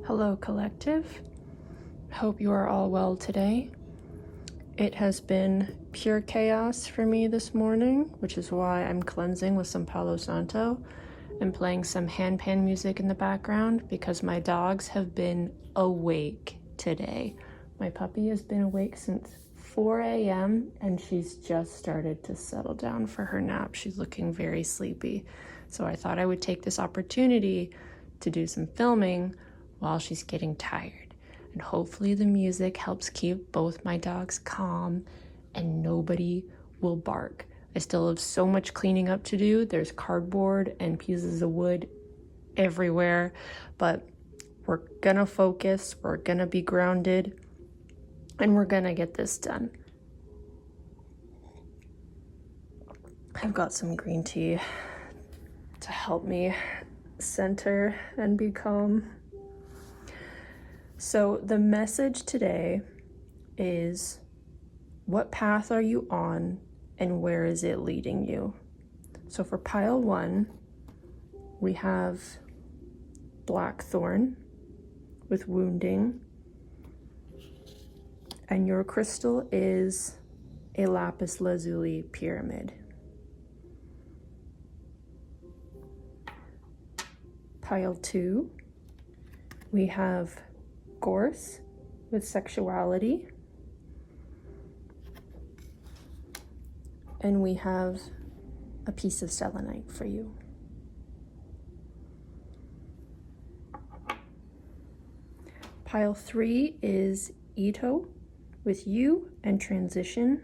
Hello, collective. Hope you are all well today. It has been pure chaos for me this morning, which is why I'm cleansing with some Palo Santo and playing some handpan music in the background because my dogs have been awake today. My puppy has been awake since 4 a.m. and she's just started to settle down for her nap. She's looking very sleepy. So I thought I would take this opportunity to do some filming while she's getting tired. And hopefully the music helps keep both my dogs calm and nobody will bark. I still have so much cleaning up to do. There's cardboard and pieces of wood everywhere, but we're gonna focus, we're gonna be grounded, and we're gonna get this done. I've got some green tea to help me center and be calm. So the message today is, what path are you on and where is it leading you? So for pile 1, we have Blackthorn with wounding, and your crystal is a lapis lazuli pyramid. Pile 2, we have Gorse with sexuality, and we have a piece of selenite for you. Pile 3 is Ito with you and transition,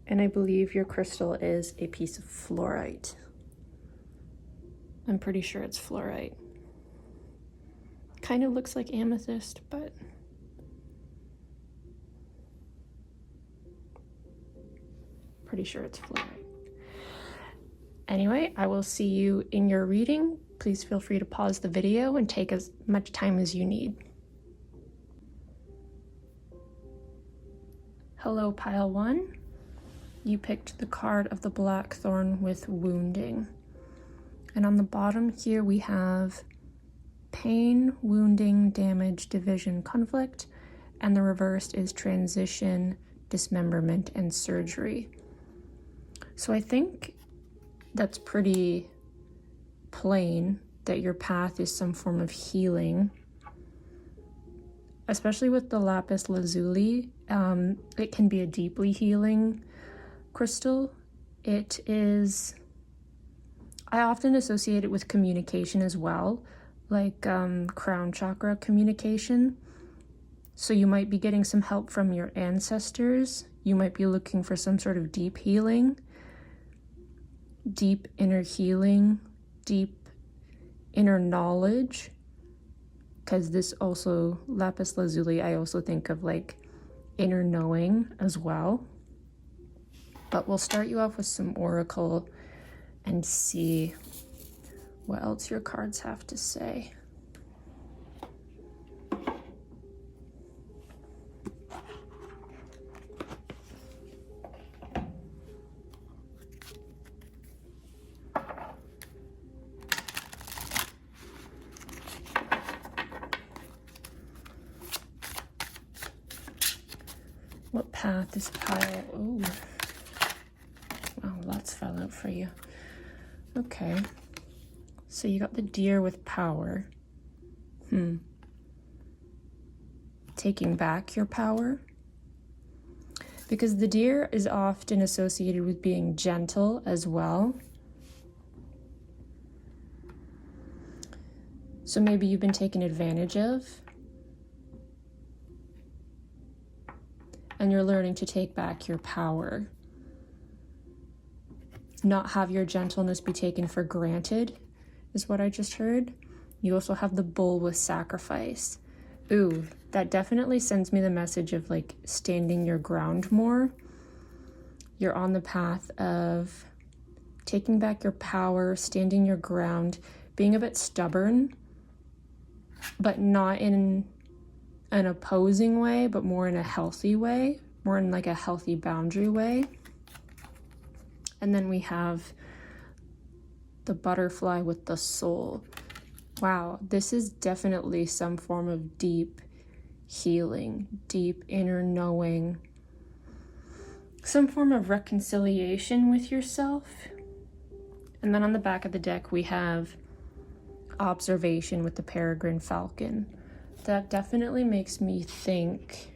and I believe your crystal is a piece of fluorite. I'm pretty sure it's fluorite. Kind of looks like amethyst, but pretty sure it's fluorite. Anyway, I will see you in your reading. Please feel free to pause the video and take as much time as you need. Hello, pile 1. You picked the card of the Blackthorn with wounding. And on the bottom here we have pain, wounding, damage, division, conflict, and the reversed is transition, dismemberment, and surgery. So I think that's pretty plain that your path is some form of healing, especially with the lapis lazuli. It can be a deeply healing crystal. It is, I often associate it with communication as well, like crown chakra communication. So you might be getting some help from your ancestors. You might be looking for some sort of deep healing, deep inner healing, deep inner knowledge. Because this also, lapis lazuli, I also think of like inner knowing as well. But we'll start you off with some oracle and see what else your cards have to say. What path is pile? Oh, wow, lots fell out for you. Okay, so you got the deer with power. Taking back your power. Because the deer is often associated with being gentle as well. So maybe you've been taken advantage of, and you're learning to take back your power. Not have your gentleness be taken for granted, is what I just heard. You also have the bull with sacrifice. Ooh, that definitely sends me the message of like standing your ground more. You're on the path of taking back your power, standing your ground, being a bit stubborn, but not in an opposing way, but more in a healthy way, more in like a healthy boundary way. And then we have the butterfly with the soul. Wow, this is definitely some form of deep healing, deep inner knowing, some form of reconciliation with yourself. And then on the back of the deck, we have observation with the peregrine falcon. That definitely makes me think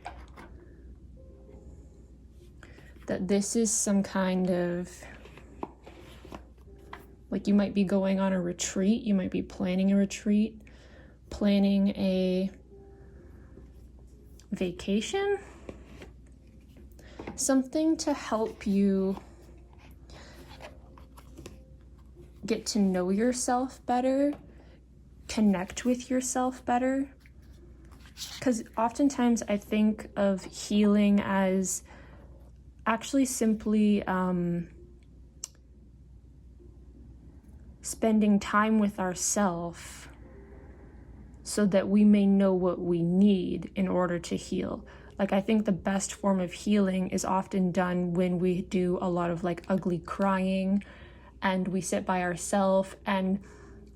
that this is some kind of, like, you might be going on a retreat, you might be planning a retreat, planning a vacation, something to help you get to know yourself better, connect with yourself better. Because oftentimes I think of healing as actually simply spending time with ourselves so that we may know what we need in order to heal. Like, I think the best form of healing is often done when we do a lot of like ugly crying and we sit by ourselves, and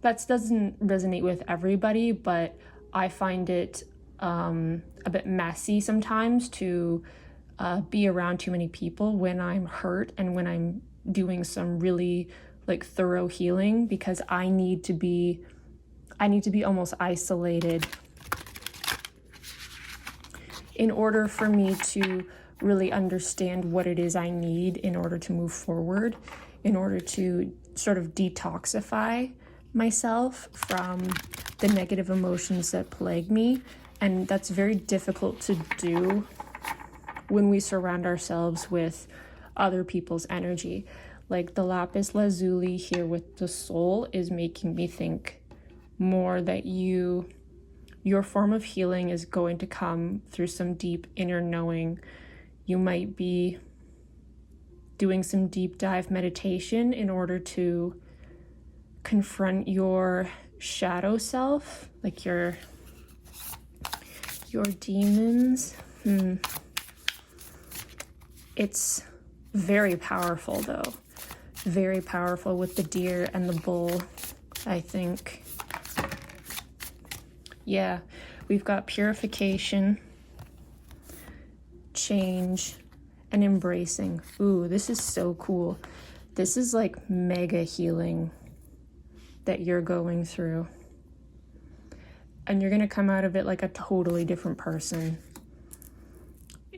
that doesn't resonate with everybody, but I find it a bit messy sometimes to be around too many people when I'm hurt and when I'm doing some really like thorough healing, because I need to be almost isolated in order for me to really understand what it is I need in order to move forward, in order to sort of detoxify myself from the negative emotions that plague me. And that's very difficult to do when we surround ourselves with other people's energy. Like the lapis lazuli here with the soul is making me think more that your form of healing is going to come through some deep inner knowing. You might be doing some deep dive meditation in order to confront your shadow self, like your demons. It's very powerful though. Very powerful with the deer and the bull, I think. Yeah, we've got purification, change, and embracing. Ooh, this is so cool. This is like mega healing that you're going through. And you're gonna come out of it like a totally different person.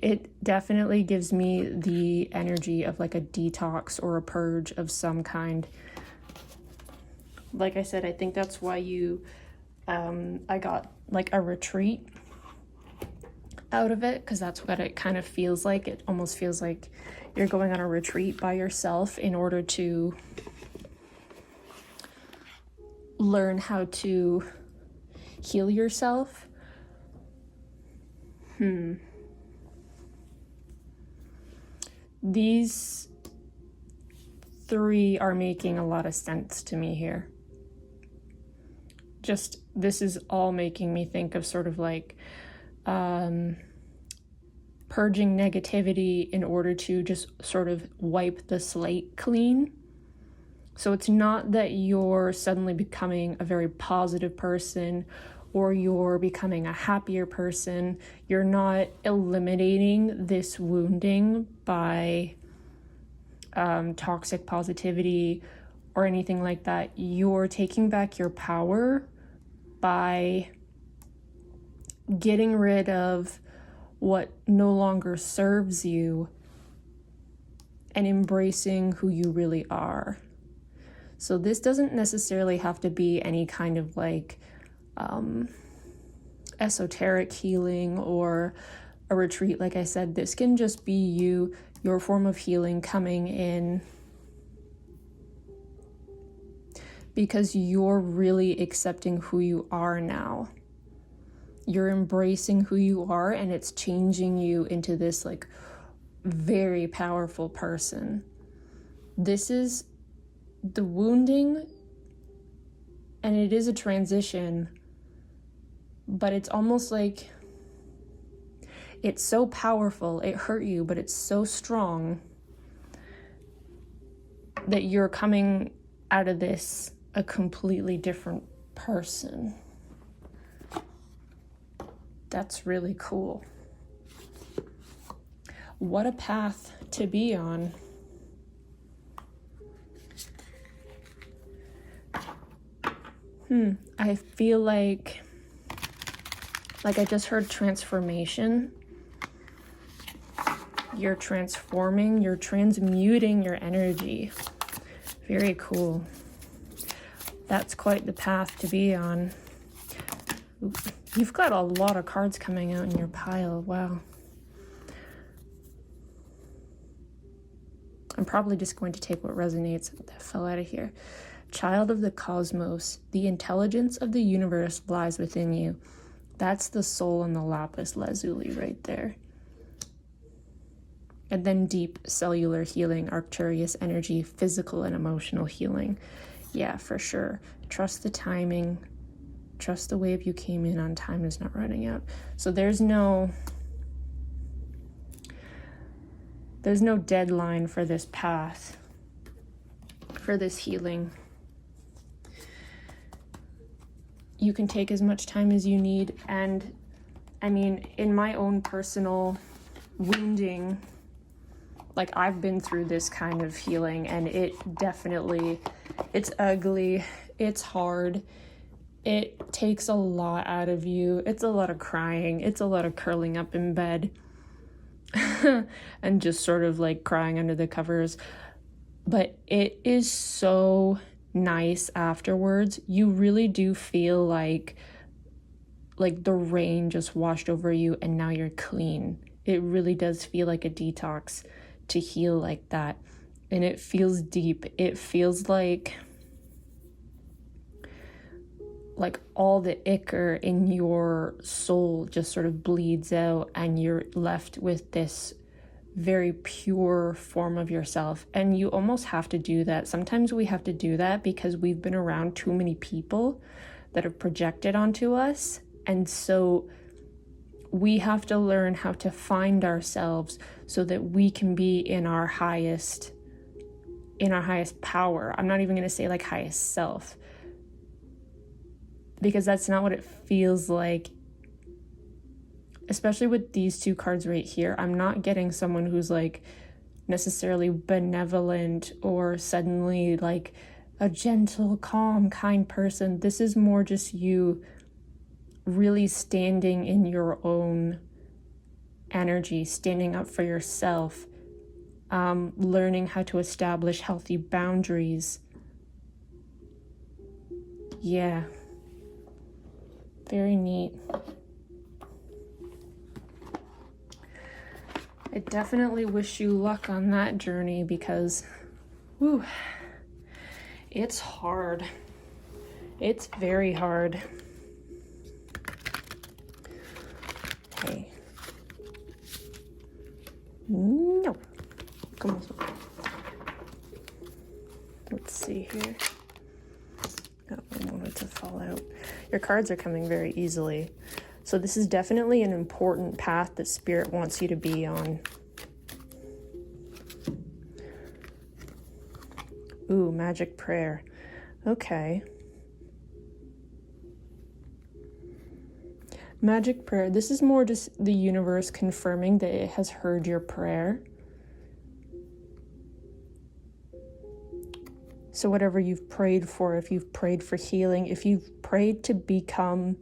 It definitely gives me the energy of like a detox or a purge of some kind. Like I said, I think that's why I got like a retreat out of it, because that's what it kind of feels like. It almost feels like you're going on a retreat by yourself in order to learn how to heal yourself. These three are making a lot of sense to me here. Just, this is all making me think of sort of like purging negativity in order to just sort of wipe the slate clean. So it's not that you're suddenly becoming a very positive person or you're becoming a happier person. You're not eliminating this wounding by toxic positivity or anything like that. You're taking back your power by getting rid of what no longer serves you and embracing who you really are. So this doesn't necessarily have to be any kind of like esoteric healing or a retreat. Like I said, this can just be your form of healing coming in because you're really accepting who you are now. You're embracing who you are, and it's changing you into this like very powerful person. This is the wounding, and it is a transition, but it's almost like it's so powerful. It hurt you, but it's so strong that you're coming out of this a completely different person. That's really cool. What a path to be on. I feel like I just heard transformation. You're transforming, you're transmuting your energy. Very cool. That's quite the path to be on. You've got a lot of cards coming out in your pile. Wow. I'm probably just going to take what resonates. That fell out of here. Child of the cosmos, the intelligence of the universe lies within you. That's the soul in the lapis lazuli right there. And then deep cellular healing, Arcturus energy, physical and emotional healing. Yeah, for sure. Trust the timing. Trust the wave you came in on. Time is not running out. So there's no deadline for this path, for this healing. You can take as much time as you need. And I mean, in my own personal wounding, like, I've been through this kind of healing, and it's ugly, it's hard, it takes a lot out of you. It's a lot of crying, it's a lot of curling up in bed and just sort of like crying under the covers. But it is so nice afterwards. You really do feel like the rain just washed over you and now you're clean. It really does feel like a detox to heal like that. And it feels deep. It feels like all the ichor in your soul just sort of bleeds out, and you're left with this very pure form of yourself. And you almost have to do that. Sometimes we have to do that because we've been around too many people that have projected onto us. And so we have to learn how to find ourselves so that we can be in our highest power. I'm not even going to say like highest self, because that's not what it feels like. Especially with these two cards right here, I'm not getting someone who's like necessarily benevolent or suddenly like a gentle, calm, kind person. This is more just you really standing in your own energy, standing up for yourself, learning how to establish healthy boundaries. Yeah. Very neat. I definitely wish you luck on that journey because, whew, it's hard. It's very hard. Okay. No. Come on. Let's see here. Oh, I want it to fall out. Your cards are coming very easily. So this is definitely an important path that Spirit wants you to be on. Ooh, magic prayer. Okay. Magic prayer. This is more just the universe confirming that it has heard your prayer. So whatever you've prayed for, if you've prayed for healing, if you've prayed to become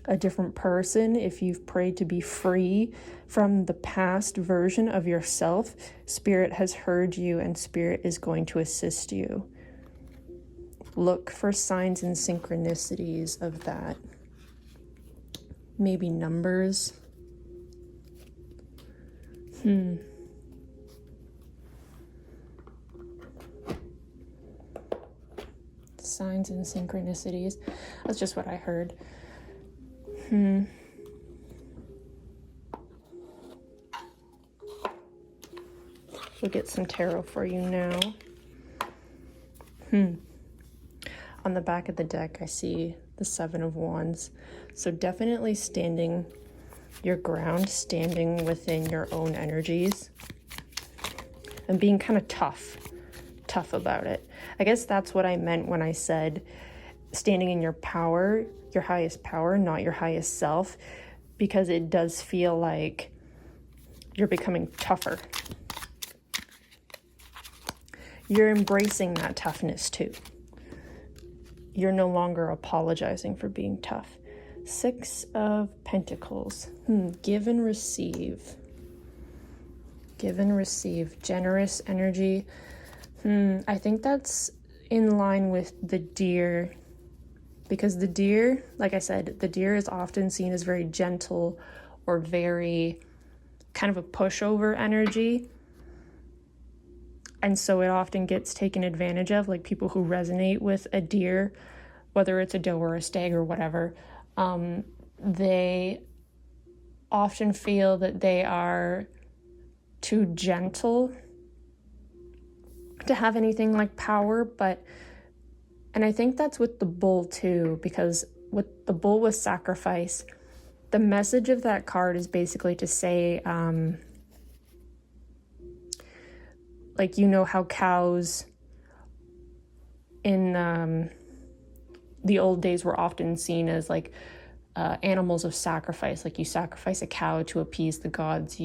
a different person, if you've prayed to be free from the past version of yourself, Spirit has heard you and Spirit is going to assist you. Look for signs and synchronicities of that. Maybe numbers. Signs and synchronicities. That's just what I heard. We'll get some tarot for you now. On the back of the deck, I see the Seven of Wands. So definitely standing your ground, standing within your own energies, and being kind of tough tough about it. I guess that's what I meant when I said standing in your power, your highest power, not your highest self, because it does feel like you're becoming tougher. You're embracing that toughness too. You're no longer apologizing for being tough. 6 of Pentacles. Give and receive. Give and receive. Generous energy. I think that's in line with the Deer. Because the Deer, like I said, the Deer is often seen as very gentle or very kind of a pushover energy. And so it often gets taken advantage of, like people who resonate with a Deer, whether it's a doe or a stag or whatever, they often feel that they are too gentle to have anything like power. And I think that's with the Bull too, because with the Bull with sacrifice, the message of that card is basically to say, like, you know how cows in the old days were often seen as like animals of sacrifice. Like you sacrifice a cow to appease the gods,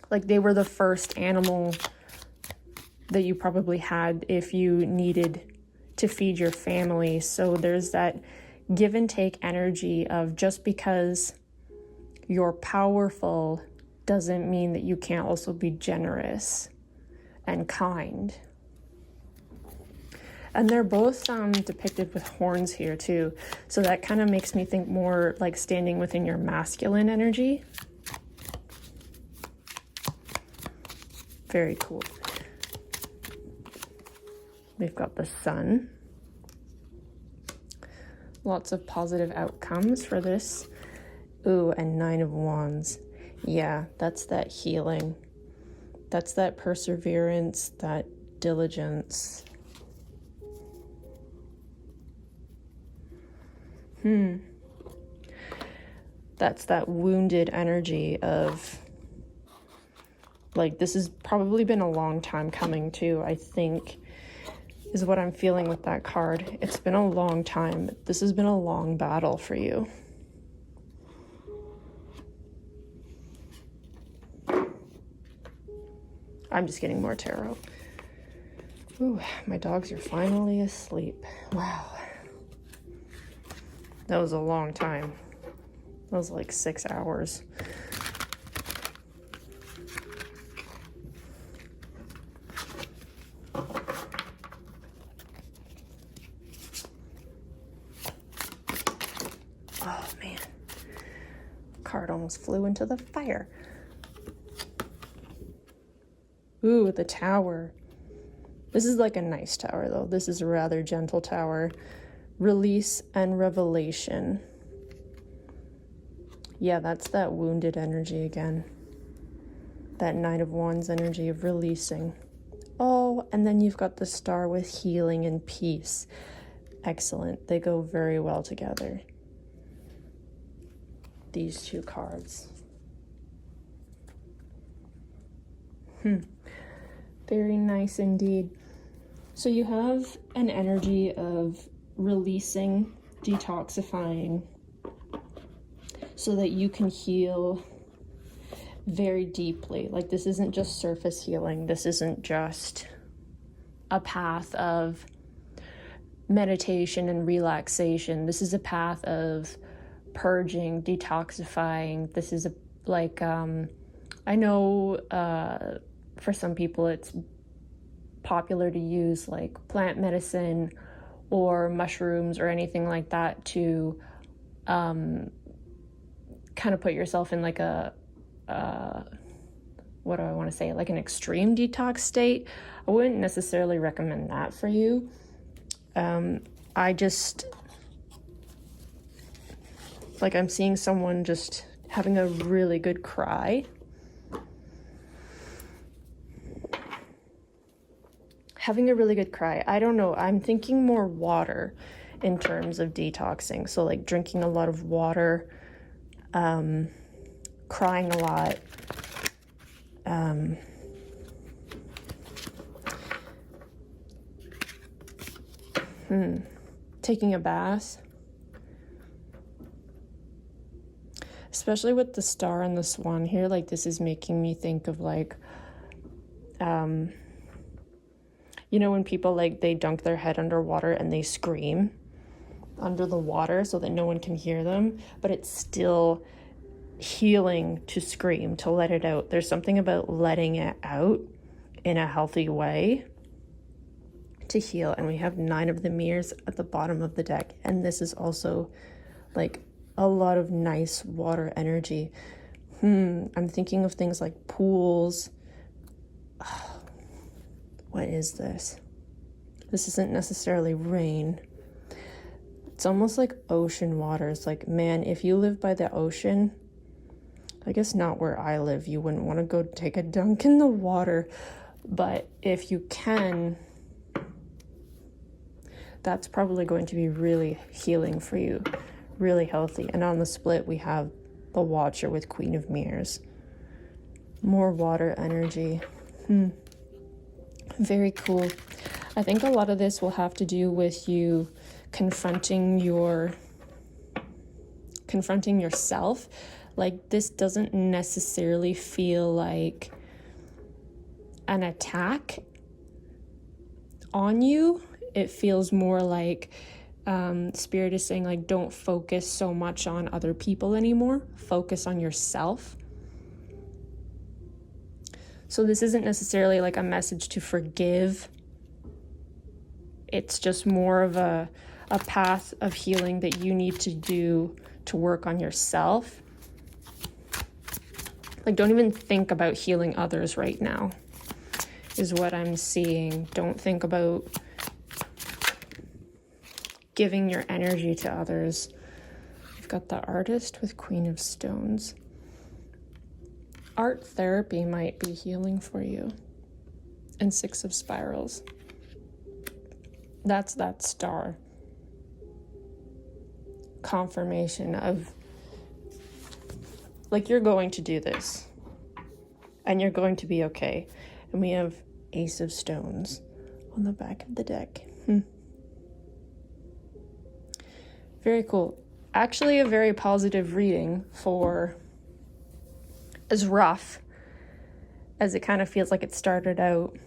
like they were the first animal that you probably had if you needed to feed your family. So there's that give and take energy of just because you're powerful doesn't mean that you can't also be generous and kind. And they're both depicted with horns here too. So that kind of makes me think more like standing within your masculine energy. Very cool. We've got the Sun. Lots of positive outcomes for this. Ooh, and 9 of Wands. Yeah, that's that healing. That's that perseverance, that diligence. That's that wounded energy of, like, this has probably been a long time coming too, I think, is what I'm feeling with that card. It's been a long time. This has been a long battle for you. I'm just getting more tarot. Ooh, my dogs are finally asleep. Wow. That was a long time. That was like 6 hours. Oh man. Card almost flew into the fire. Ooh, the Tower. This is like a nice tower though. This is a rather gentle tower. Release and revelation. Yeah, that's that wounded energy again. That 9 of Wands energy of releasing. Oh, and then you've got the Star with healing and peace. Excellent. They go very well together. These 2 cards. Very nice indeed. So you have an energy of releasing, detoxifying, so that you can heal very deeply. Like, this isn't just surface healing. This isn't just a path of meditation and relaxation. This is a path of purging, detoxifying. This is I know for some people it's popular to use like plant medicine or mushrooms or anything like that to kind of put yourself in like a what do I want to say, like an extreme detox state. I wouldn't necessarily recommend that for you. I just, like, I'm seeing someone just having a really good cry. Having a really good cry. I don't know. I'm thinking more water in terms of detoxing. So like drinking a lot of water, crying a lot. Taking a bath. Especially with the star and the swan here, like this is making me think of like, you know, when people like they dunk their head underwater and they scream under the water so that no one can hear them, but it's still healing to scream, to let it out. There's something about letting it out in a healthy way to heal. And we have 9 of the mirrors at the bottom of the deck, and this is also like a lot of nice water energy. I'm thinking of things like pools. What is this? This isn't necessarily rain. It's almost like ocean waters. Like, man, if you live by the ocean, I guess not where I live, you wouldn't want to go take a dunk in the water. But if you can, that's probably going to be really healing for you, really healthy. And on the split, we have the Watcher with Queen of Mirrors. More water energy. Very cool. I think a lot of this will have to do with you confronting yourself. Like, this doesn't necessarily feel like an attack on you. It feels more like Spirit is saying, like, don't focus so much on other people anymore. Focus on yourself. So this isn't necessarily like a message to forgive. It's just more of a path of healing that you need to do to work on yourself. Like, don't even think about healing others right now, is what I'm seeing. Don't think about giving your energy to others. We've got the Artist with Queen of Stones. Art therapy might be healing for you. And 6 of Spirals. That's that star. Confirmation of, like, you're going to do this. And you're going to be okay. And we have Ace of Stones on the back of the deck. Very cool. Actually, a very positive reading for as rough as it kind of feels like it started out.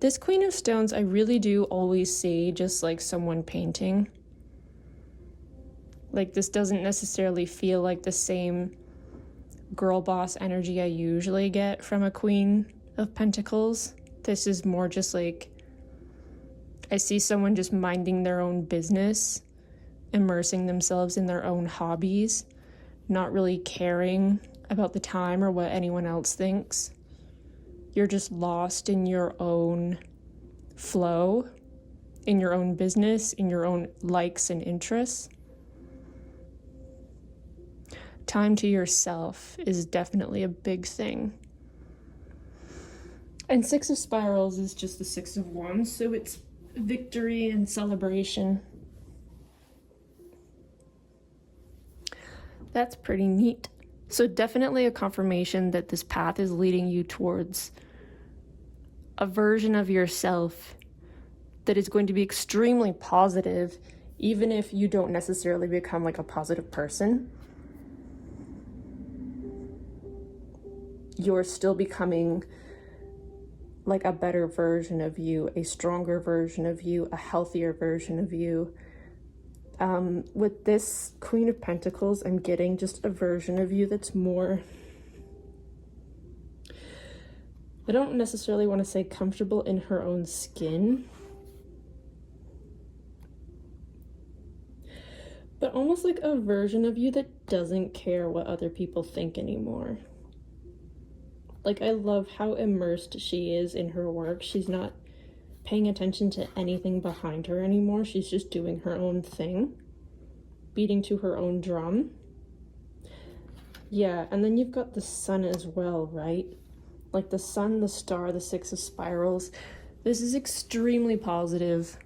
This Queen of Stones, I really do always see just like someone painting. Like, this doesn't necessarily feel like the same girl boss energy I usually get from a Queen of Pentacles. This is more just like, I see someone just minding their own business, immersing themselves in their own hobbies, not really caring about the time or what anyone else thinks. You're just lost in your own flow, in your own business, in your own likes and interests. Time to yourself is definitely a big thing. And 6 of Spirals is just the 6 of Wands, so it's victory and celebration. That's pretty neat. So definitely a confirmation that this path is leading you towards a version of yourself that is going to be extremely positive, even if you don't necessarily become like a positive person. You're still becoming like a better version of you, a stronger version of you, a healthier version of you. With this Queen of Pentacles, I'm getting just a version of you that's more, I don't necessarily want to say comfortable in her own skin, but almost like a version of you that doesn't care what other people think anymore. Like, I love how immersed she is in her work. She's not paying attention to anything behind her anymore. She's just doing her own thing, beating to her own drum. Yeah, and then you've got the Sun as well, right? Like the Sun, the Star, the 6 of Spirals. This is extremely positive.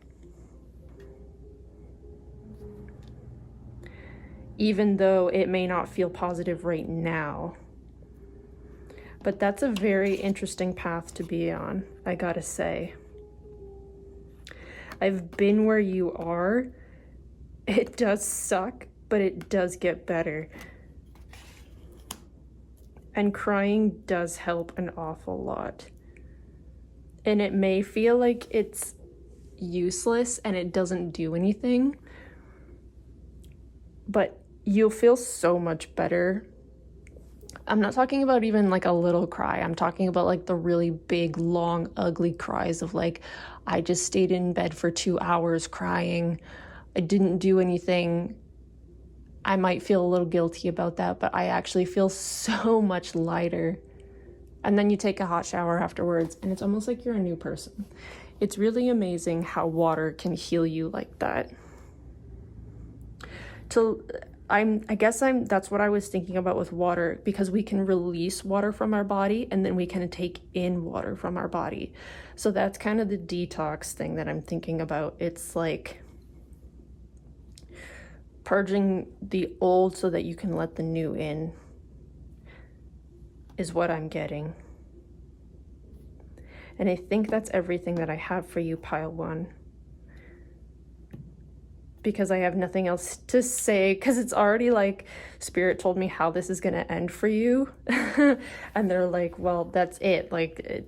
Even though it may not feel positive right now. But that's a very interesting path to be on, I gotta say. I've been where you are. It does suck, but it does get better. And crying does help an awful lot. And it may feel like it's useless and it doesn't do anything, but you'll feel so much better. I'm not talking about even like a little cry. I'm talking about like the really big, long, ugly cries of like, I just stayed in bed for 2 hours crying. I didn't do anything. I might feel a little guilty about that, but I actually feel so much lighter. And then you take a hot shower afterwards, and it's almost like you're a new person. It's really amazing how water can heal you like that. That's what I was thinking about with water, because we can release water from our body and then we can take in water from our body. So that's kind of the detox thing that I'm thinking about. It's like purging the old so that you can let the new in, is what I'm getting. And I think that's everything that I have for you, pile one. Because I have nothing else to say, because it's already like Spirit told me how this is going to end for you. And they're like, well, that's it. Like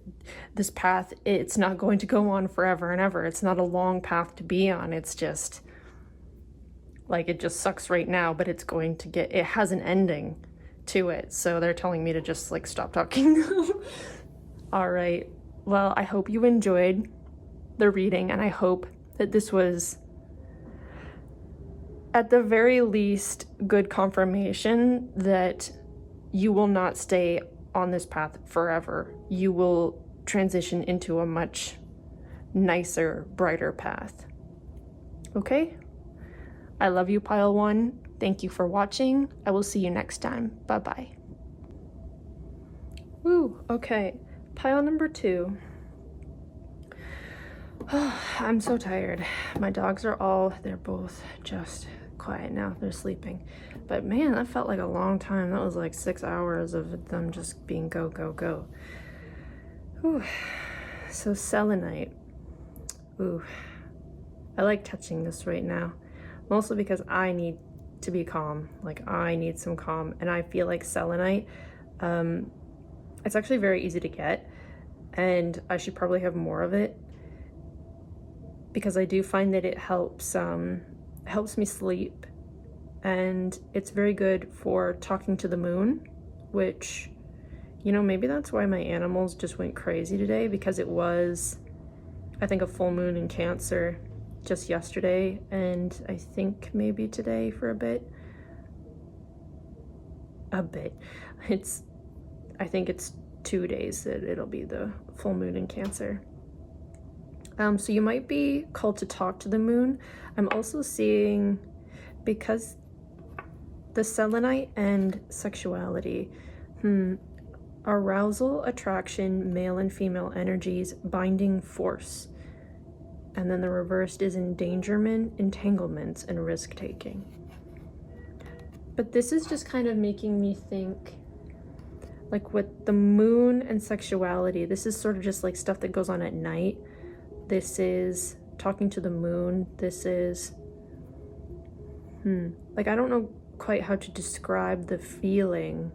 this path, it's not going to go on forever and ever. It's not a long path to be on. It's just like, it just sucks right now, but it's going to get, it has an ending to it. So they're telling me to just like stop talking. All right. Well, I hope you enjoyed the reading, and I hope that this was, at the very least, good confirmation that you will not stay on this path forever. You will transition into a much nicer, brighter path. Okay? I love you, pile one. Thank you for watching. I will see you next time. Bye-bye. Woo, okay. Pile number 2. I'm so tired. My dogs are they're both just quiet now. They're sleeping. But man, that felt like a long time. That was like 6 hours of them just being go, go, go. Ooh. So selenite. Ooh. I like touching this right now. Mostly because I need to be calm. Like, I need some calm. And I feel like selenite, it's actually very easy to get. And I should probably have more of it, because I do find that it helps me sleep, and it's very good for talking to the moon, which, you know, maybe that's why my animals just went crazy today, because it was, I think, a full moon in Cancer just yesterday, and I think maybe today for a bit. I think it's 2 days that it'll be the full moon in Cancer. So you might be called to talk to the moon. I'm also seeing, because the selenite and sexuality, arousal, attraction, male and female energies, binding force. And then the reversed is endangerment, entanglements, and risk-taking. But this is just kind of making me think, like with the moon and sexuality, this is sort of just like stuff that goes on at night. This is talking to the moon. This is, like, I don't know quite how to describe the feeling,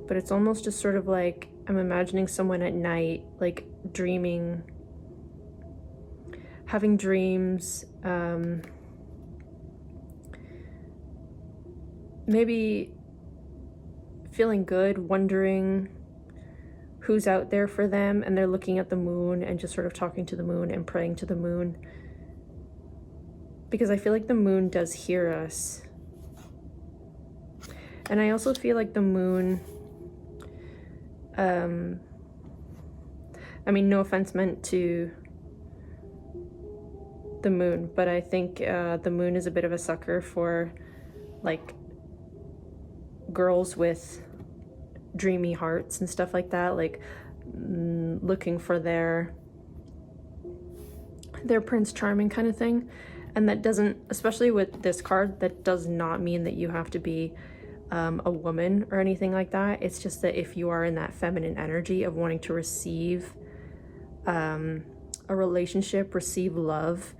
but it's almost just sort of like, I'm imagining someone at night, like dreaming, having dreams, maybe feeling good, wondering who's out there for them, and they're looking at the moon and just sort of talking to the moon and praying to the moon. Because I feel like the moon does hear us. And I also feel like the moon, I mean, no offense meant to the moon, but I think the moon is a bit of a sucker for, like, girls with dreamy hearts and stuff like that, like looking for their Prince Charming kind of thing. And that doesn't, especially with this card, that does not mean that you have to be a woman or anything like that. It's just that if you are in that feminine energy of wanting to receive a relationship, receive love,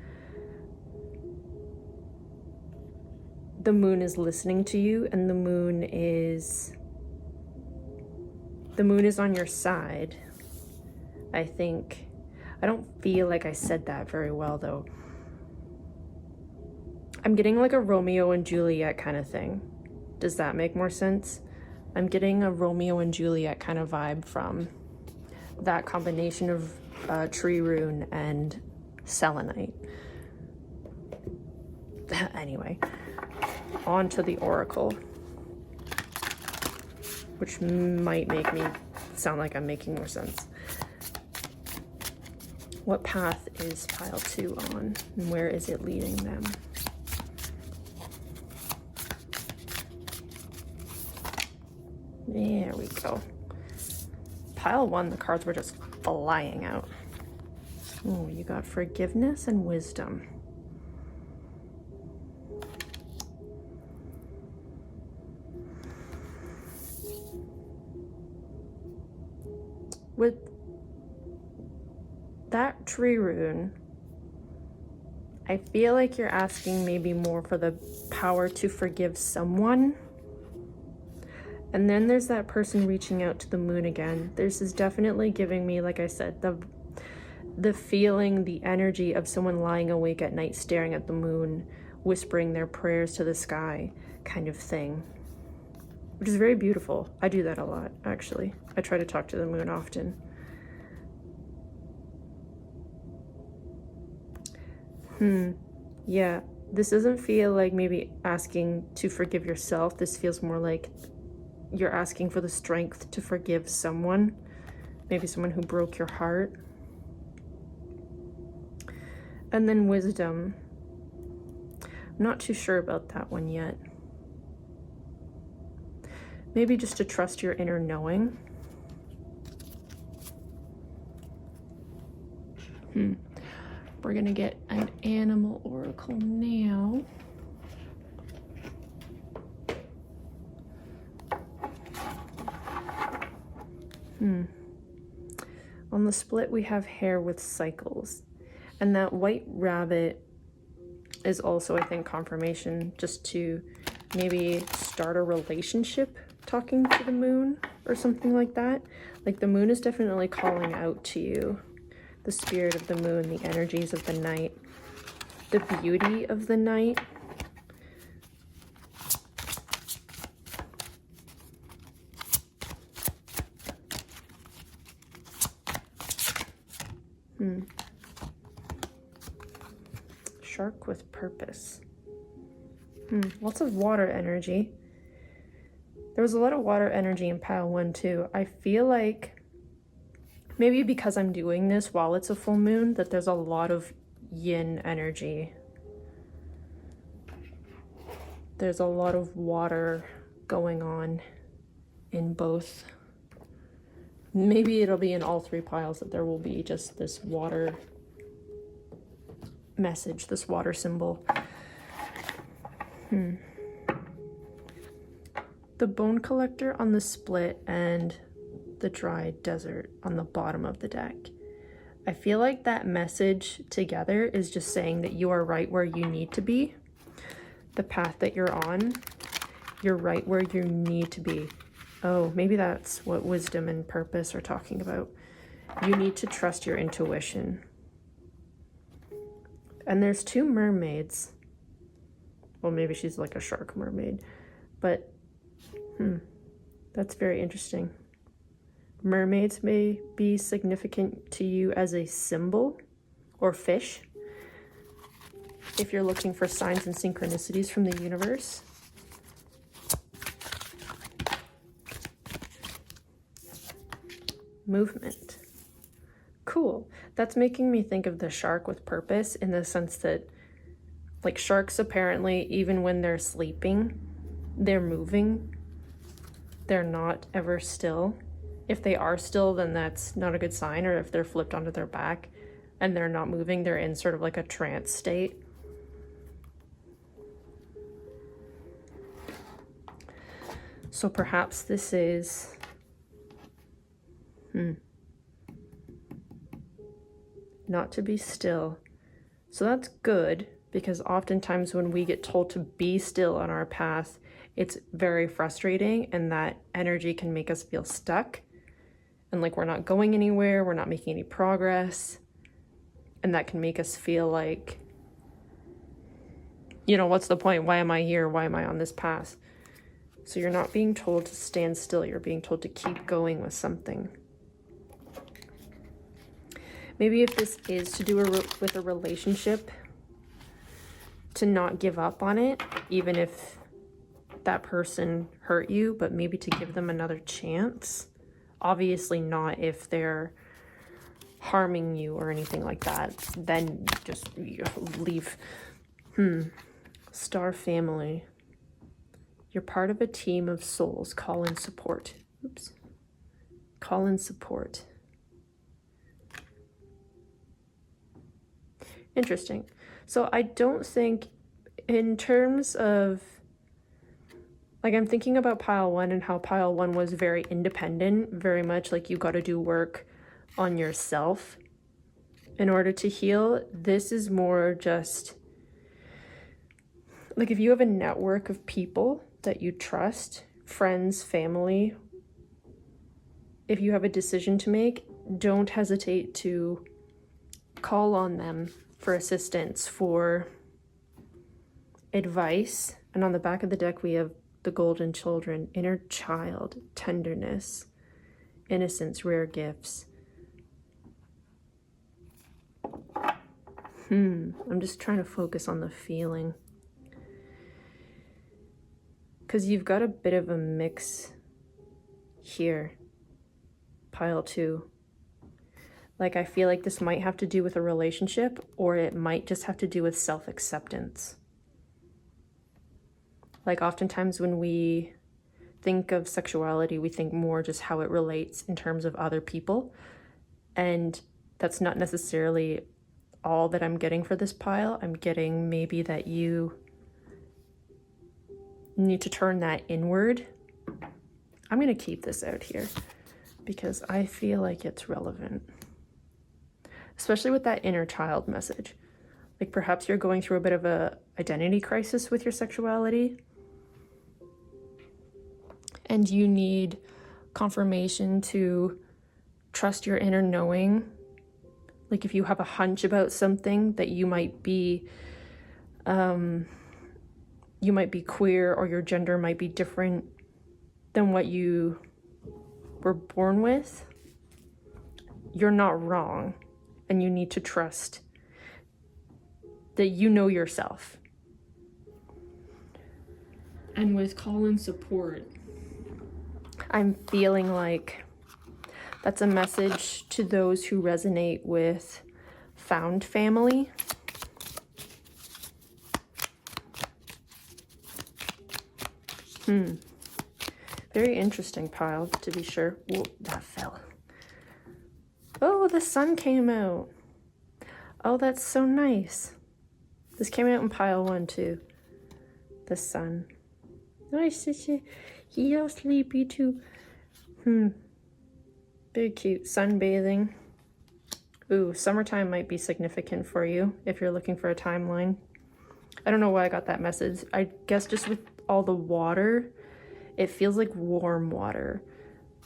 the moon is listening to you, and the moon is on your side. I think, I don't feel like I said that very well though. I'm getting like a Romeo and Juliet kind of thing. Does that make more sense? I'm getting a Romeo and Juliet kind of vibe from that combination of tree rune and selenite. Anyway, on to the oracle, which might make me sound like I'm making more sense. What path is pile 2 on, and where is it leading them? There we go. Pile 1, the cards were just flying out. Oh, you got forgiveness and wisdom. With that tree rune, I feel like you're asking maybe more for the power to forgive someone. And then there's that person reaching out to the moon again. This is definitely giving me, like I said, the feeling, the energy of someone lying awake at night staring at the moon, whispering their prayers to the sky kind of thing, which is very beautiful. I do that a lot, actually. I try to talk to the moon often. Yeah, this doesn't feel like maybe asking to forgive yourself. This feels more like you're asking for the strength to forgive someone, maybe someone who broke your heart. And then wisdom. I'm not too sure about that one yet. Maybe just to trust your inner knowing. We're gonna get an animal oracle now. On the split, we have hare with cycles. And that white rabbit is also, I think, confirmation just to maybe start a relationship talking to the moon or something like that. Like the moon is definitely calling out to you. The spirit of the moon, the energies of the night, the beauty of the night. Shark with purpose. Lots of water energy. There was a lot of water energy in pile 1 too. I feel like maybe because I'm doing this while it's a full moon, that there's a lot of yin energy. There's a lot of water going on in both. Maybe it'll be in all 3 piles that there will be just this water message, this water symbol. The bone collector on the split and the dry desert on the bottom of the deck. I feel like that message together is just saying that you are right where you need to be. The path that you're on, you're right where you need to be. Oh, maybe that's what wisdom and purpose are talking about. You need to trust your intuition. And there's 2 mermaids. Well, maybe she's like a shark mermaid, but that's very interesting. Mermaids may be significant to you as a symbol, or fish, if you're looking for signs and synchronicities from the universe. Movement. Cool. That's making me think of the shark with purpose, in the sense that, like, sharks apparently, even when they're sleeping, they're moving. They're not ever still. If they are still, then that's not a good sign. Or if they're flipped onto their back and they're not moving, they're in sort of like a trance state. So perhaps this is, not to be still. So that's good, because oftentimes when we get told to be still on our path, it's very frustrating, and that energy can make us feel stuck and like we're not going anywhere, we're not making any progress. And that can make us feel like, you know, what's the point? Why am I here? Why am I on this path? So you're not being told to stand still. You're being told to keep going with something. Maybe if this is to do with a relationship, to not give up on it, even if that person hurt you, but maybe to give them another chance. Obviously not if they're harming you or anything like that. Then just leave. Star family. You're part of a team of souls. Call in support. Oops. Call in support. Interesting. So I don't think, in terms of, like, I'm thinking about pile one and how pile one was very independent, very much like you got to do work on yourself in order to heal. This is more just like, if you have a network of people that you trust, friends, family, if you have a decision to make, don't hesitate to call on them for assistance, for advice. And on the back of the deck, we have the golden children, inner child, tenderness, innocence, rare gifts. I'm just trying to focus on the feeling. Because you've got a bit of a mix here. Pile two. Like, I feel like this might have to do with a relationship, or it might just have to do with self-acceptance. Like, oftentimes when we think of sexuality, we think more just how it relates in terms of other people. And that's not necessarily all that I'm getting for this pile. I'm getting maybe that you need to turn that inward. I'm going to keep this out here because I feel like it's relevant, especially with that inner child message. Like, perhaps you're going through a bit of a identity crisis with your sexuality, and you need confirmation to trust your inner knowing. Like, if you have a hunch about something, that you might be queer, or your gender might be different than what you were born with, you're not wrong, and you need to trust that you know yourself. And with call and support, I'm feeling like that's a message to those who resonate with found family. Very interesting pile, to be sure. Whoa, that fell. Oh, the sun came out. Oh, that's so nice. This came out in pile one too. The sun. Nice. He's all sleepy too. Very cute. Sunbathing. Ooh, summertime might be significant for you if you're looking for a timeline. I don't know why I got that message. I guess just with all the water, it feels like warm water.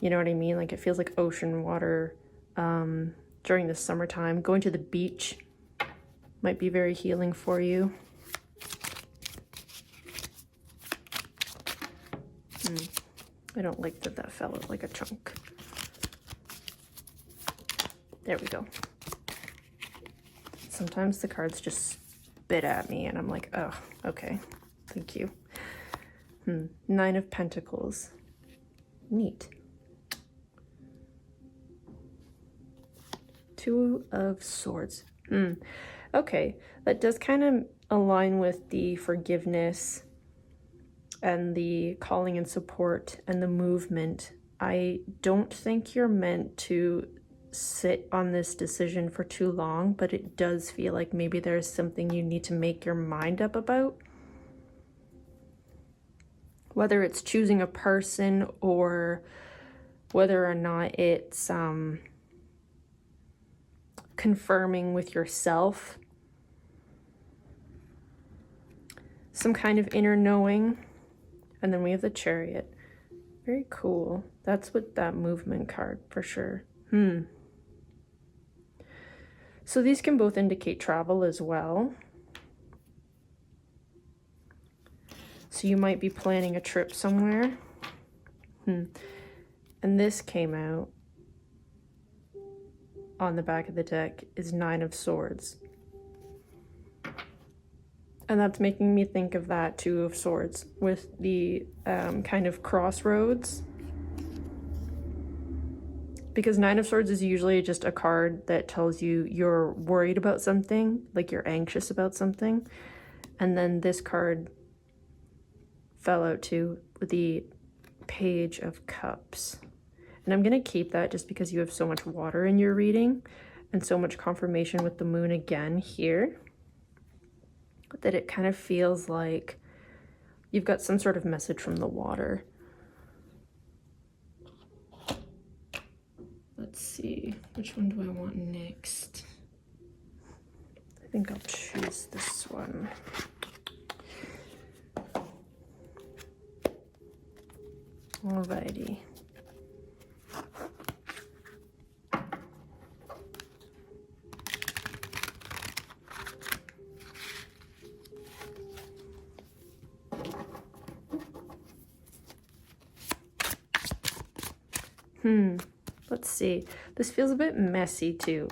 You know what I mean? Like, it feels like ocean water during the summertime. Going to the beach might be very healing for you. I don't like that fell out like a chunk. There we go. Sometimes the cards just spit at me and I'm like, oh, okay, thank you. Nine of Pentacles. Neat. Two of Swords. Okay, that does kind of align with the forgiveness and the calling and support and the movement. I don't think you're meant to sit on this decision for too long, but it does feel like maybe there's something you need to make your mind up about. whether it's choosing a person or whether or not it's confirming with yourself some kind of inner knowing. And then we have the Chariot. Very cool. That's with that movement card for sure. So these can both indicate travel as well. So you might be planning a trip somewhere. And this came out on the back of the deck is 9 of Swords. And that's making me think of that 2 of Swords with the kind of crossroads. Because 9 of Swords is usually just a card that tells you you're worried about something, like you're anxious about something. And then this card fell out to the Page of Cups. And I'm going to keep that just because you have so much water in your reading and so much confirmation with the moon again here, that it kind of feels like you've got some sort of message from the water. Let's see, which one do I want next? I think I'll choose this one. Alrighty. Let's see. This feels a bit messy too,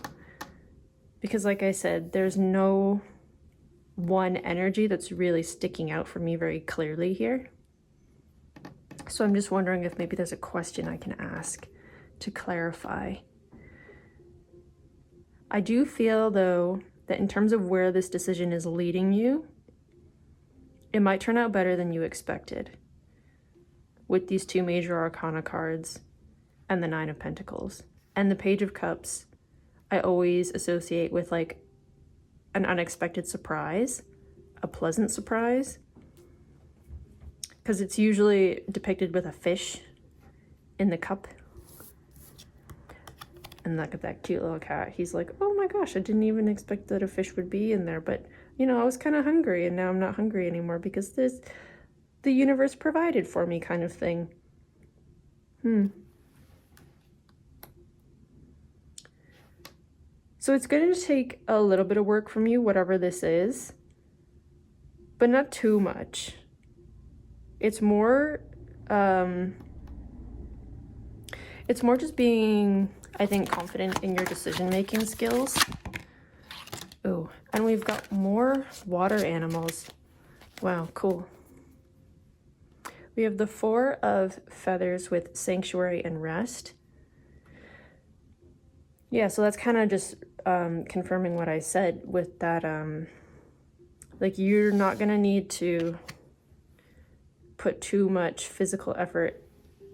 because like I said, there's no one energy that's really sticking out for me very clearly here. So I'm just wondering if maybe there's a question I can ask to clarify. I do feel though that in terms of where this decision is leading you, it might turn out better than you expected with these 2 major arcana cards and the 9 of Pentacles. And the Page of Cups, I always associate with like an unexpected surprise, a pleasant surprise, because it's usually depicted with a fish in the cup. And look at that cute little cat. He's like, oh my gosh, I didn't even expect that a fish would be in there. But, you know, I was kind of hungry and now I'm not hungry anymore because the universe provided for me kind of thing. So it's going to take a little bit of work from you, whatever this is, but not too much. It's more just being, I think, confident in your decision-making skills. Oh, and we've got more water animals. Wow, cool. We have the 4 of Feathers with Sanctuary and Rest. Yeah, so that's kind of just confirming what I said with that, like you're not gonna need to put too much physical effort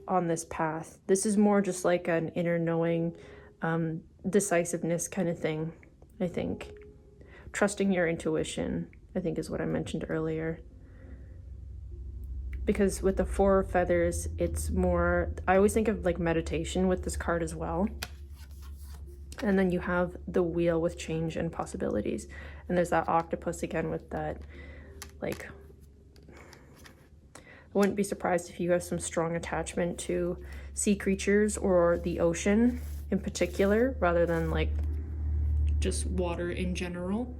on this path. This is more just like an inner knowing, decisiveness kind of thing, I think. Trusting your intuition, I think is what I mentioned earlier. Because with the 4 of Feathers, it's more, I always think of like meditation with this card as well. And then you have the Wheel with change and possibilities. And there's that octopus again with that, like, I wouldn't be surprised if you have some strong attachment to sea creatures or the ocean in particular, rather than like just water in general.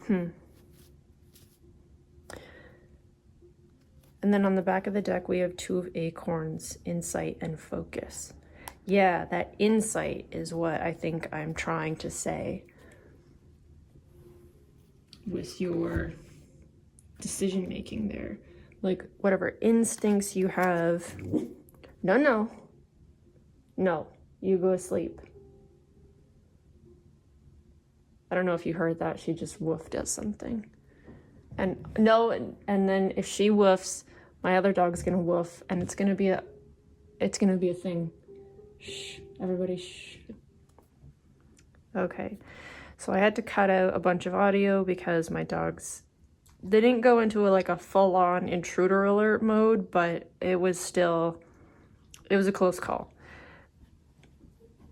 And then on the back of the deck, we have 2 of Acorns, Insight and Focus. Yeah, that insight is what I think I'm trying to say with your decision making there. Like whatever instincts you have. No, you go sleep. I don't know if you heard that. She just woofed at something. And no, and then if she woofs, my other dog's gonna woof, and it's gonna be a thing. Shh, everybody shh. Okay, so I had to cut out a bunch of audio because my dogs they didn't go into like a full-on intruder alert mode, but it was still, it was a close call.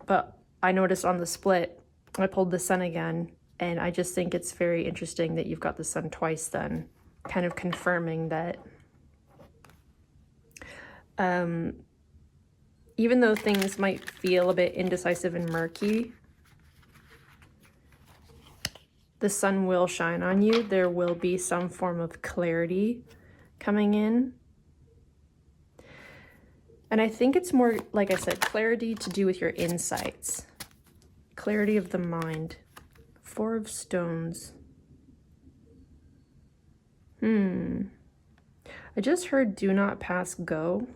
But I noticed on the split, I pulled the sun again, and I just think it's very interesting that you've got the sun twice then, kind of confirming that even though things might feel a bit indecisive and murky, the sun will shine on you. There will be some form of clarity coming in. And I think it's more, like I said, clarity to do with your insights. Clarity of the mind. Four of Stones. I just heard do not pass go.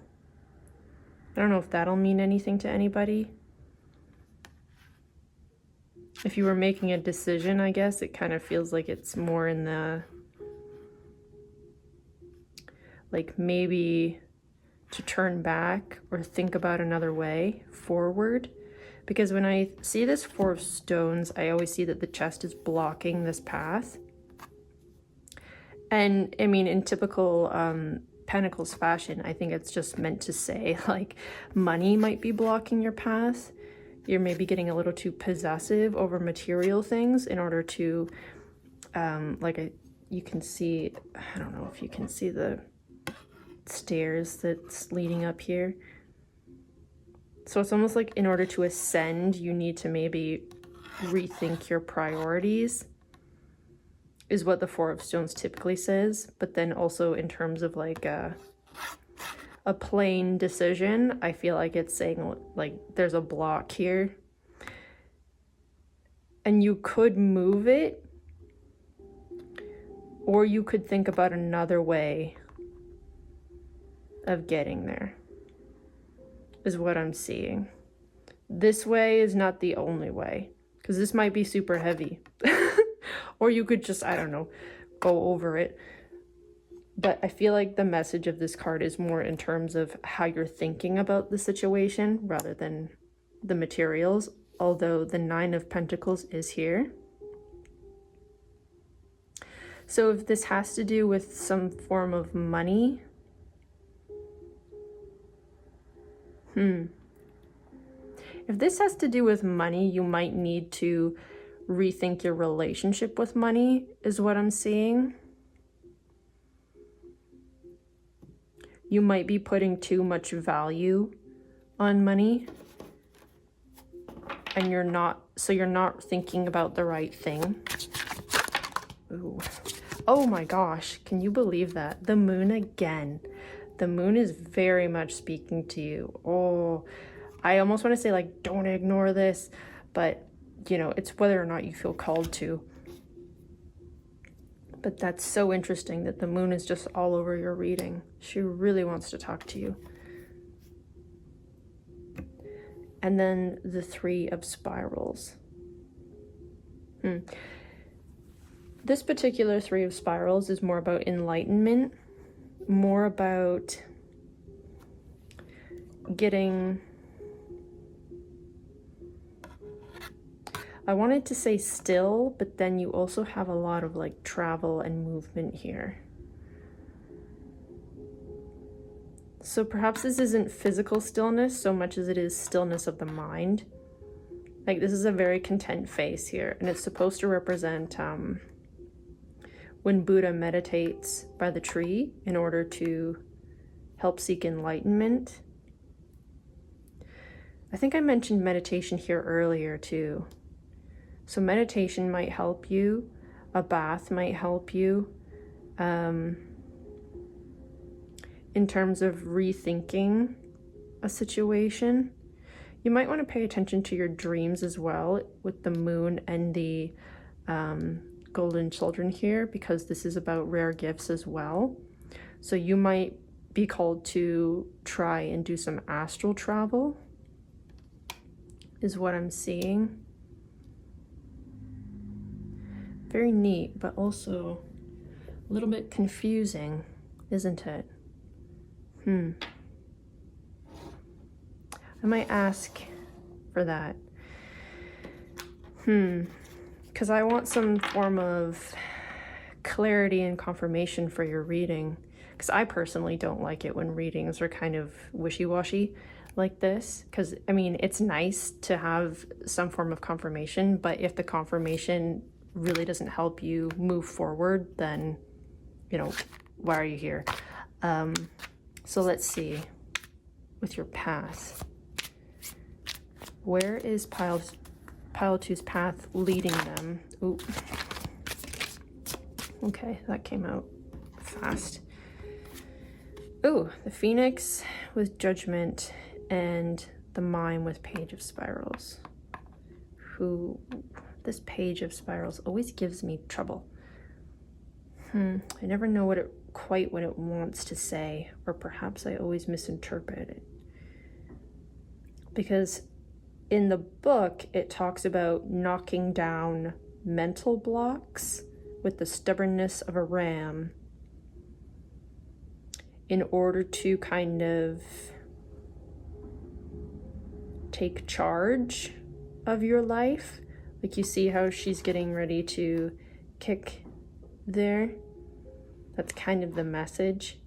I don't know if that'll mean anything to anybody. If you were making a decision, I guess, it kind of feels like it's more in the, like maybe to turn back or think about another way forward. Because when I see this Four of Stones, I always see that the chest is blocking this path. And I mean, in typical Pentacles fashion, I think it's just meant to say like money might be blocking your path. You're maybe getting a little too possessive over material things in order to, you can see, I don't know if you can see the stairs that's leading up here. So it's almost like in order to ascend, you need to maybe rethink your priorities, is what the Four of Stones typically says. But then also in terms of like a plain decision, I feel like it's saying like there's a block here and you could move it, or you could think about another way of getting there, is what I'm seeing. This way is not the only way, because this might be super heavy. Or you could just, I don't know, go over it. But I feel like the message of this card is more in terms of how you're thinking about the situation rather than the materials, although the Nine of Pentacles is here. So if this has to do with some form of money, if this has to do with money, you might need to rethink your relationship with money, is what I'm seeing. You might be putting too much value on money, and you're not thinking about the right thing. Ooh. Oh my gosh, can you believe that? The moon again. The moon is very much speaking to you. Oh, I almost want to say like, don't ignore this, but you know, it's whether or not you feel called to. But that's so interesting that the moon is just all over your reading. She really wants to talk to you. And then the Three of Spirals. This particular Three of Spirals is more about enlightenment, more about getting, I wanted to say still, but then you also have a lot of like travel and movement here. So perhaps this isn't physical stillness so much as it is stillness of the mind. Like this is a very content face here, and it's supposed to represent when Buddha meditates by the tree in order to help seek enlightenment. I think I mentioned meditation here earlier too. So meditation might help you, a bath might help you, in terms of rethinking a situation. You might want to pay attention to your dreams as well with the moon and the golden children here, because this is about rare gifts as well. So you might be called to try and do some astral travel, is what I'm seeing. Very neat, but also a little bit confusing, isn't it? I might ask for that. Because I want some form of clarity and confirmation for your reading. Because I personally don't like it when readings are kind of wishy-washy like this. Because, I mean, it's nice to have some form of confirmation, but if the confirmation really doesn't help you move forward, then, you know, why are you here? So let's see. With your path, where is pile 2's path leading them? Ooh. Okay, that came out fast. Ooh, the Phoenix with Judgment and the Mime with Page of Spirals. This Page of Spirals always gives me trouble. I never know quite what it wants to say, or perhaps I always misinterpret it. Because in the book, it talks about knocking down mental blocks with the stubbornness of a ram in order to kind of take charge of your life. Like, you see how she's getting ready to kick there? That's kind of the message.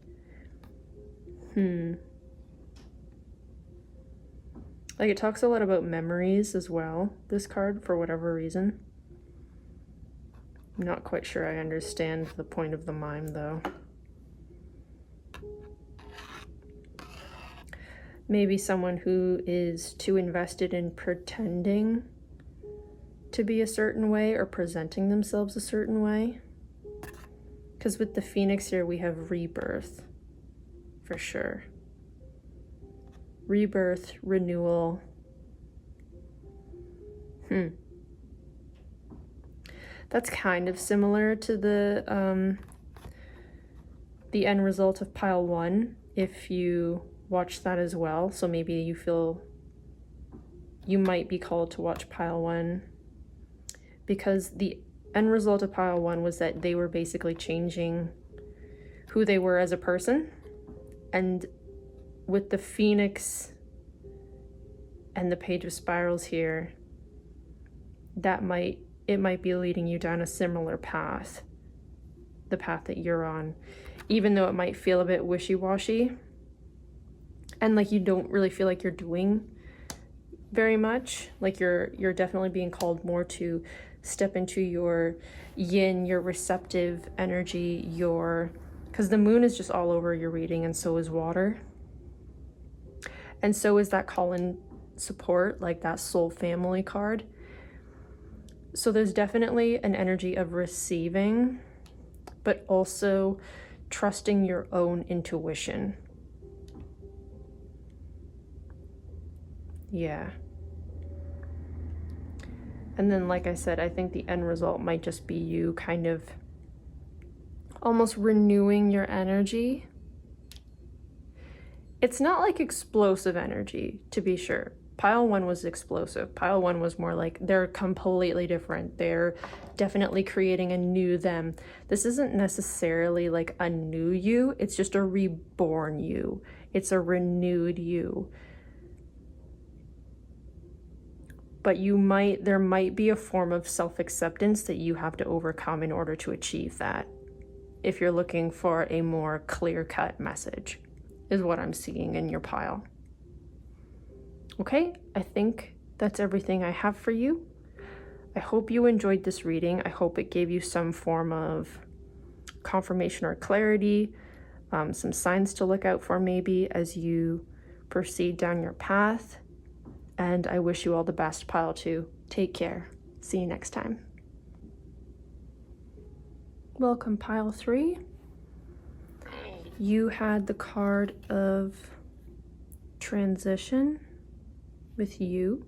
Like, it talks a lot about memories as well, this card, for whatever reason. I'm not quite sure I understand the point of the Mime, though. Maybe someone who is too invested in pretending to be a certain way or presenting themselves a certain way. Because with the Phoenix here, we have rebirth, for sure. Rebirth, renewal. That's kind of similar to the end result of pile 1, if you watch that as well. So maybe you feel you might be called to watch pile 1, because the end result of pile 1 was that they were basically changing who they were as a person. And with the Phoenix and the Page of Spirals here, it might be leading you down a similar path, the path that you're on, even though it might feel a bit wishy-washy and like you don't really feel like you're doing very much. Like, you're definitely being called more to step into your yin, your receptive energy, because the moon is just all over your reading, and so is water. And so is that call in support, like that soul family card. So there's definitely an energy of receiving, but also trusting your own intuition. Yeah. And then, like I said, I think the end result might just be you kind of almost renewing your energy. It's not like explosive energy, to be sure. Pile 1 was explosive. Pile 1 was more like they're completely different. They're definitely creating a new them. This isn't necessarily like a new you. It's just a reborn you. It's a renewed you. But there might be a form of self-acceptance that you have to overcome in order to achieve that. If you're looking for a more clear-cut message, is what I'm seeing in your pile. Okay, I think that's everything I have for you. I hope you enjoyed this reading. I hope it gave you some form of confirmation or clarity, some signs to look out for maybe as you proceed down your path. And I wish you all the best, pile 2. Take care. See you next time. Welcome, pile 3. You had the card of transition with you.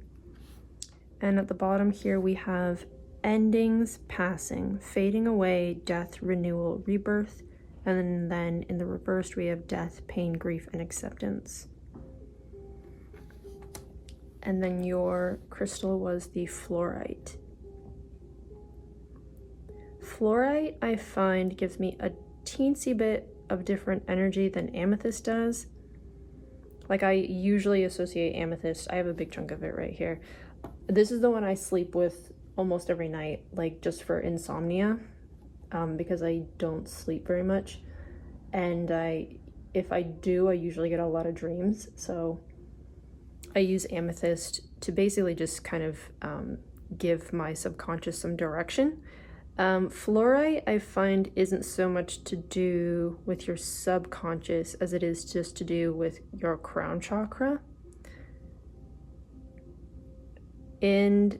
And at the bottom here we have endings, passing, fading away, death, renewal, rebirth. And then in the reversed we have death, pain, grief, and acceptance. And then your crystal was the fluorite. Fluorite, I find, gives me a teensy bit of different energy than amethyst does. Like, I usually associate amethyst. I have a big chunk of it right here. This is the one I sleep with almost every night, like just for insomnia. because I don't sleep very much, and if I do, I usually get a lot of dreams. So I use amethyst to basically just kind of give my subconscious some direction. Fluorite, I find, isn't so much to do with your subconscious as it is just to do with your crown chakra. And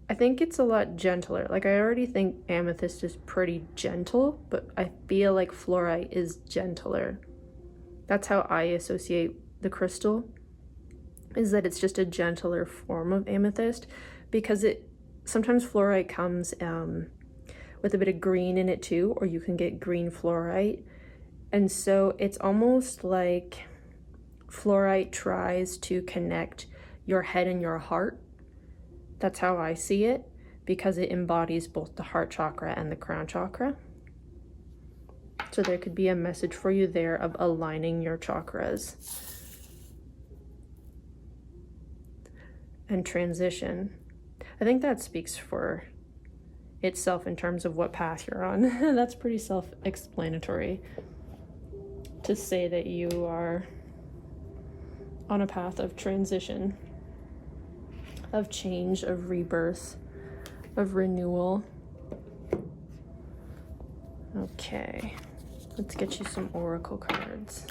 I think it's a lot gentler. Like, I already think amethyst is pretty gentle, but I feel like fluorite is gentler. That's how I associate the crystal, is that it's just a gentler form of amethyst, because sometimes fluorite comes with a bit of green in it too, or you can get green fluorite. And so it's almost like fluorite tries to connect your head and your heart. That's how I see it, because it embodies both the heart chakra and the crown chakra. So there could be a message for you there of aligning your chakras. And transition. I think that speaks for itself in terms of what path you're on. That's pretty self-explanatory to say that you are on a path of transition, of change, of rebirth, of renewal. Okay, let's get you some oracle cards.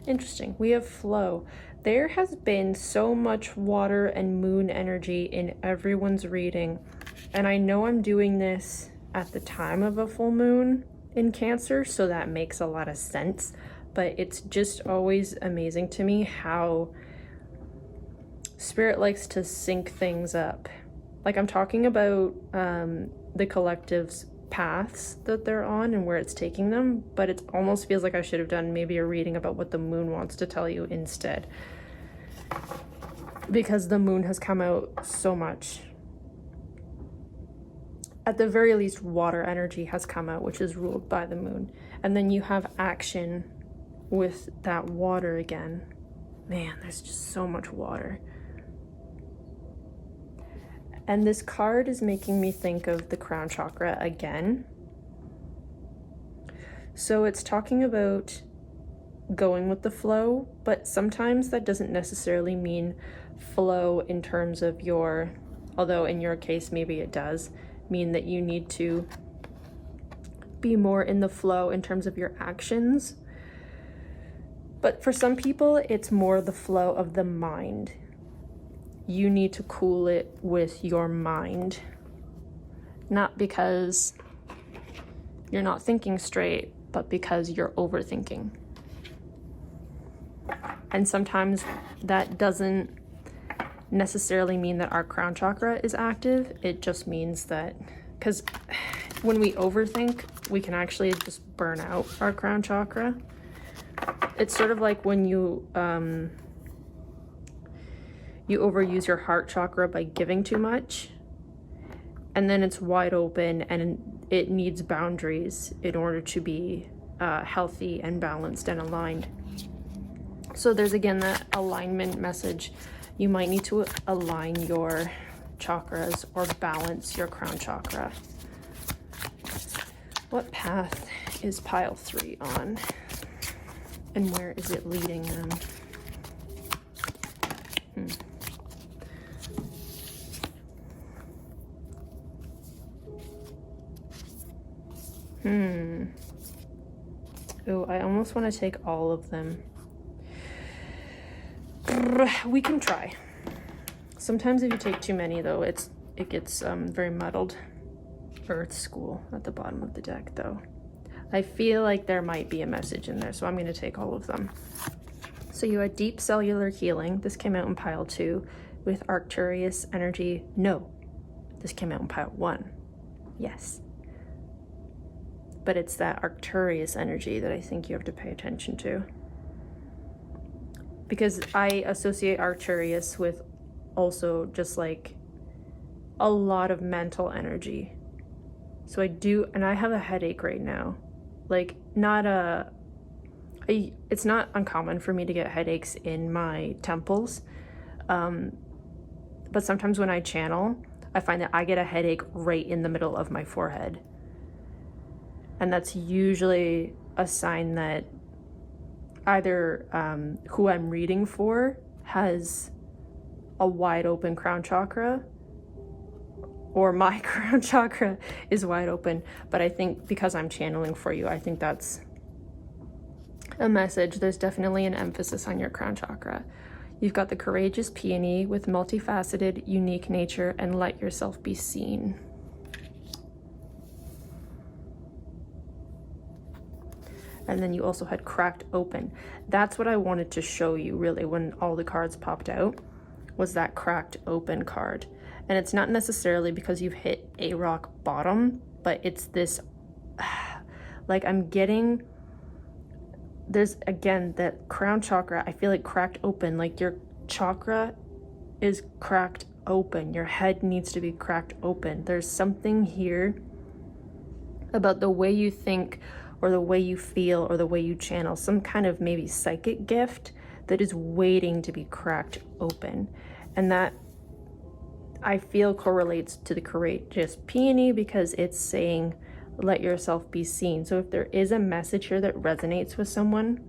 Interesting. We have flow. There has been so much water and moon energy in everyone's reading, and I know I'm doing this at the time of a full moon in Cancer, so that makes a lot of sense, but it's just always amazing to me how Spirit likes to sync things up. Like, I'm talking about the collective's paths that they're on and where it's taking them, but it almost feels like I should have done maybe a reading about what the moon wants to tell you instead, because the moon has come out so much. At the very least, water energy has come out, which is ruled by the moon, and then you have action with that water again. Man, there's just so much water. And this card is making me think of the crown chakra again. So it's talking about going with the flow, but sometimes that doesn't necessarily mean flow in terms of although in your case maybe it does mean that you need to be more in the flow in terms of your actions. But for some people, it's more the flow of the mind. You need to cool it with your mind, not because you're not thinking straight, but because you're overthinking. And sometimes that doesn't necessarily mean that our crown chakra is active. It just means that, because when we overthink, we can actually just burn out our crown chakra. It's sort of like when you overuse your heart chakra by giving too much, and then it's wide open and it needs boundaries in order to be healthy and balanced and aligned. So there's again that alignment message. You might need to align your chakras or balance your crown chakra. What path is pile 3 on, and where is it leading them? Oh, I almost want to take all of them. We can try. Sometimes if you take too many, though, it gets very muddled. Earth School at the bottom of the deck, though. I feel like there might be a message in there, so I'm going to take all of them. So you had Deep Cellular Healing. This came out in pile 2 with Arcturus Energy. No, this came out in pile 1. Yes. But it's that Arcturus energy that I think you have to pay attention to. because I associate Arcturus with also just like a lot of mental energy. So I do, and I have a headache right now. Like, it's not uncommon for me to get headaches in my temples. But sometimes when I channel, I find that I get a headache right in the middle of my forehead. And that's usually a sign that either who I'm reading for has a wide open crown chakra, or my crown chakra is wide open. But I think because I'm channeling for you, I think that's a message. There's definitely an emphasis on your crown chakra. You've got the courageous peony with multifaceted, unique nature, and let yourself be seen. And then you also had cracked open. That's what I wanted to show you really when all the cards popped out, was that cracked open card. And it's not necessarily because you've hit a rock bottom, but it's this, like I'm getting, there's again that crown chakra, I feel like cracked open, like your chakra is cracked open. Your head needs to be cracked open. There's something here about the way you think or the way you feel or the way you channel, some kind of maybe psychic gift that is waiting to be cracked open. And that I feel correlates to the courageous peony because it's saying, let yourself be seen. So if there is a message here that resonates with someone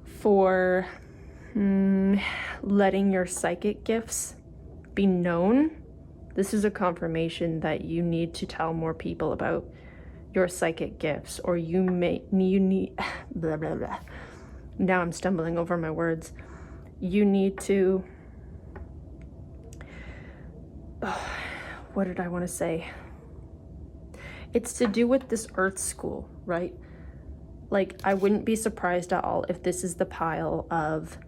for letting your psychic gifts be known, this is a confirmation that you need to tell more people about your psychic gifts, or you need blah blah blah. Now I'm stumbling over my words. You need to what did I want to say? It's to do with this earth school, right? Like, I wouldn't be surprised at all if this is the pile of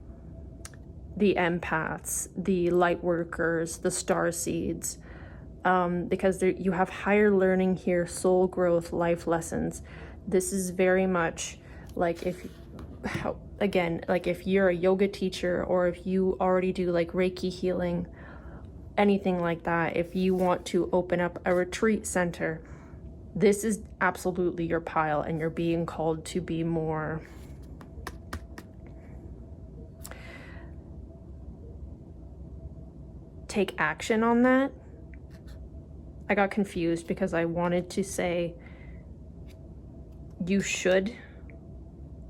the empaths, the light workers, the star seeds, because you have higher learning here, soul growth, life lessons. This is very much like if you're a yoga teacher, or if you already do like Reiki healing, anything like that, if you want to open up a retreat center, this is absolutely your pile, and you're being called to be more take action on that. I got confused because I wanted to say you should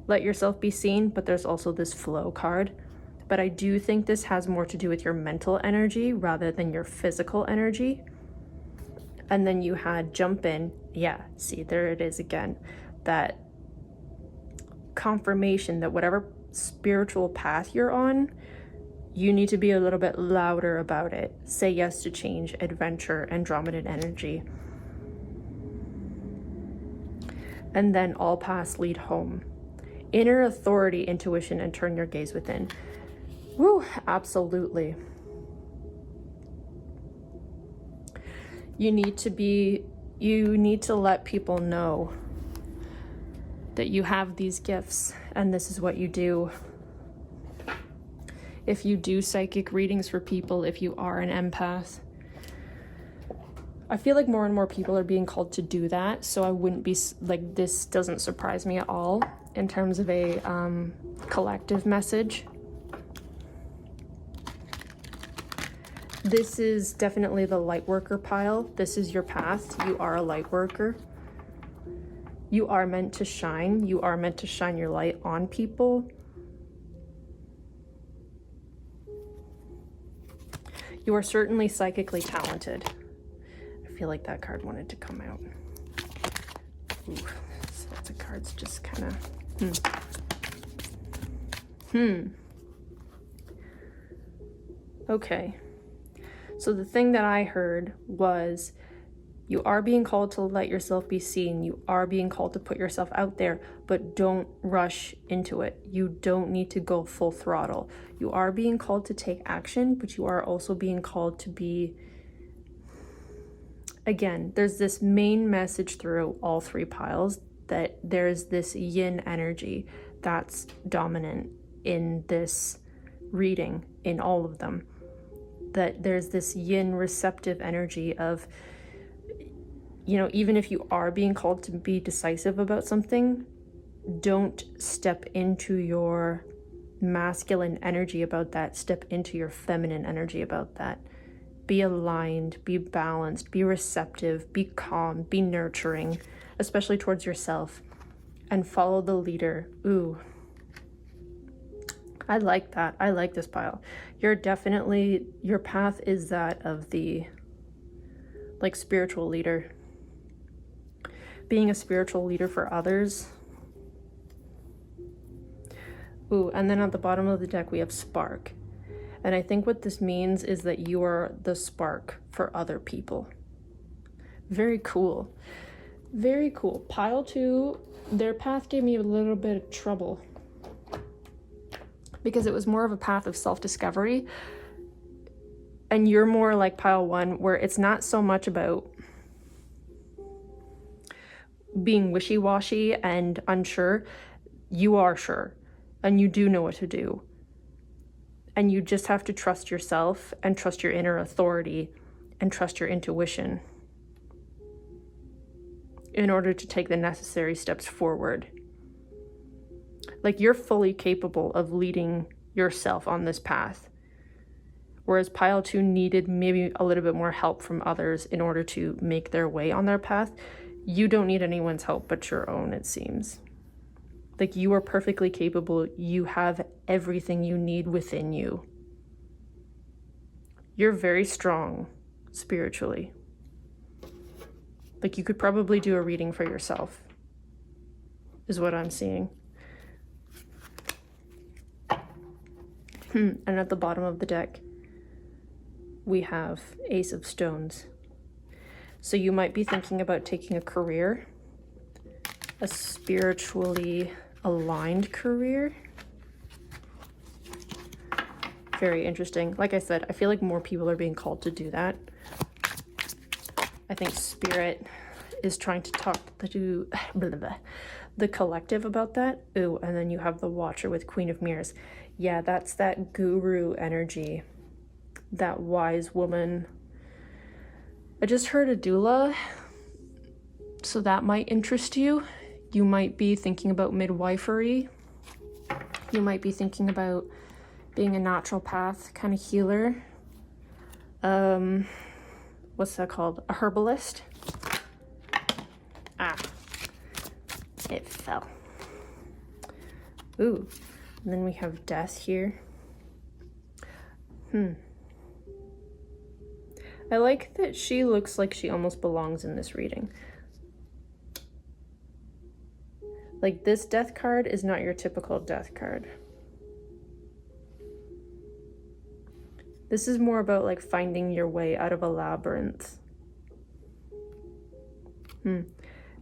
let yourself be seen, but there's also this flow card. But I do think this has more to do with your mental energy rather than your physical energy. And then you had jump in. Yeah, see, there it is again. That confirmation that whatever spiritual path you're on, you need to be a little bit louder about it. Say yes to change, adventure, Andromedan energy. And then all paths lead home. Inner authority, intuition, and turn your gaze within. Woo, absolutely. You need to let people know that you have these gifts and this is what you do. If you do psychic readings for people, if you are an empath, I feel like more and more people are being called to do that. So I wouldn't be like, this doesn't surprise me at all in terms of a collective message. This is definitely the light worker pile. This is your path. You are a light worker. You are meant to shine. You are meant to shine your light on people. You are certainly psychically talented. I feel like that card wanted to come out. Ooh, lots of cards just kind of, Okay. So the thing that I heard was, you are being called to let yourself be seen. You are being called to put yourself out there, but don't rush into it. You don't need to go full throttle. You are being called to take action, but you are also being called to be, again, there's this main message through all three piles that there's this yin energy that's dominant in this reading, in all of them. That there's this yin receptive energy of, you know, even if you are being called to be decisive about something, don't step into your masculine energy about that. Step into your feminine energy about that. Be aligned, be balanced, be receptive, be calm, be nurturing, especially towards yourself, and follow the leader. Ooh, I like that. I like this pile. You're definitely, your path is that of the, like, spiritual leader. Being a spiritual leader for others. Ooh, and then at the bottom of the deck we have spark. And I think what this means is that you are the spark for other people. Very cool. Very cool. Pile 2, their path gave me a little bit of trouble, because it was more of a path of self-discovery. And you're more like pile 1, where it's not so much about being wishy-washy and unsure. You are sure, and you do know what to do. And you just have to trust yourself and trust your inner authority and trust your intuition in order to take the necessary steps forward. Like, you're fully capable of leading yourself on this path. Whereas pile 2 needed maybe a little bit more help from others in order to make their way on their path. You don't need anyone's help but your own, it seems. Like, you are perfectly capable. You have everything you need within you. You're very strong spiritually. Like, you could probably do a reading for yourself, is what I'm seeing. And at the bottom of the deck, we have Ace of Stones. So you might be thinking about taking a career, a spiritually aligned career. Very interesting. Like I said, I feel like more people are being called to do that. I think Spirit is trying to talk to the collective about that. Ooh, and then you have the Watcher with Queen of Mirrors. Yeah, that's that guru energy, that wise woman. I just heard a doula, so that might interest you. You might be thinking about midwifery. You might be thinking about being a naturopath kind of healer. What's that called? A herbalist? Ah, it fell. Ooh, and then we have Death here. I like that she looks like she almost belongs in this reading. Like, this Death card is not your typical Death card. This is more about, like, finding your way out of a labyrinth. And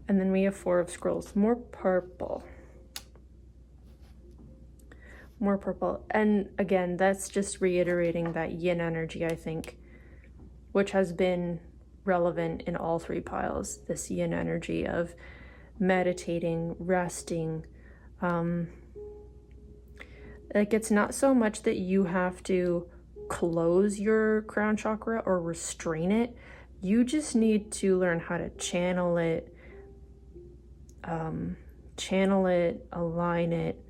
then we have Four of Scrolls. More purple. More purple. And again, that's just reiterating that yin energy, I think, which has been relevant in all 3 piles. This yin energy of meditating, resting. Like, it's not so much that you have to close your crown chakra or restrain it. You just need to learn how to channel it, align it,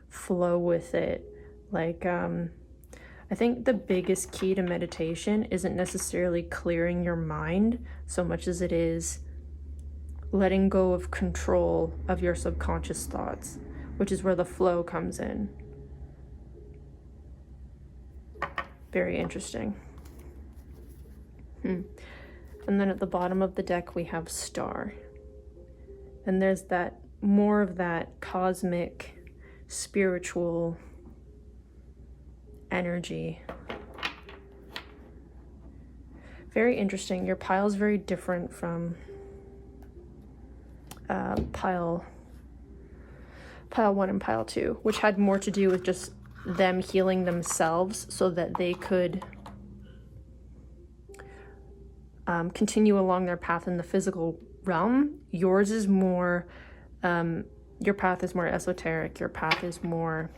flow with it. Like, I think the biggest key to meditation isn't necessarily clearing your mind so much as it is letting go of control of your subconscious thoughts, which is where the flow comes in. Very interesting. And then at the bottom of the deck we have Star. And there's that, more of that cosmic, spiritual energy. Very interesting. Your pile is very different from pile 1 and pile 2, which had more to do with just them healing themselves so that they could continue along their path in the physical realm. Yours is more your path is more esoteric. Your path is more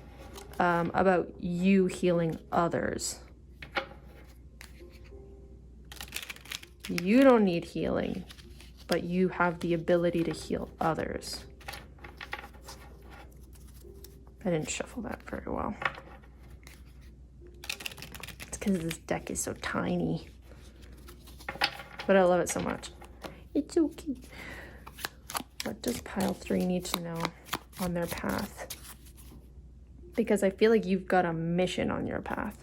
about you healing others. You don't need healing, but you have the ability to heal others. I didn't shuffle that very well. It's because this deck is so tiny. But I love it so much. It's so cute. What does pile 3 need to know on their path? Because I feel like you've got a mission on your path.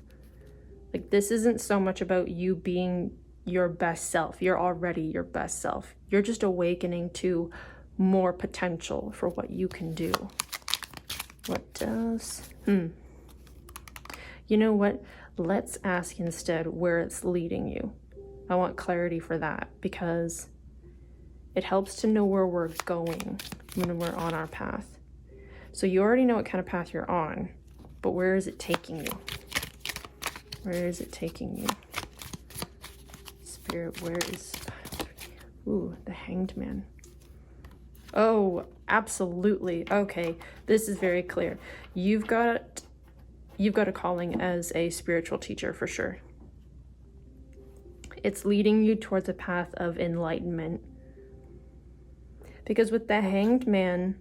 Like, this isn't so much about you being your best self. You're already your best self. You're just awakening to more potential for what you can do. What does... You know what? Let's ask instead where it's leading you. I want clarity for that, because it helps to know where we're going when we're on our path. So you already know what kind of path you're on, but where is it taking you? Where is it taking you? Spirit, where is... Ooh, the Hanged Man. Oh, absolutely. Okay, this is very clear. You've got a calling as a spiritual teacher for sure. It's leading you towards a path of enlightenment. Because with the Hanged Man,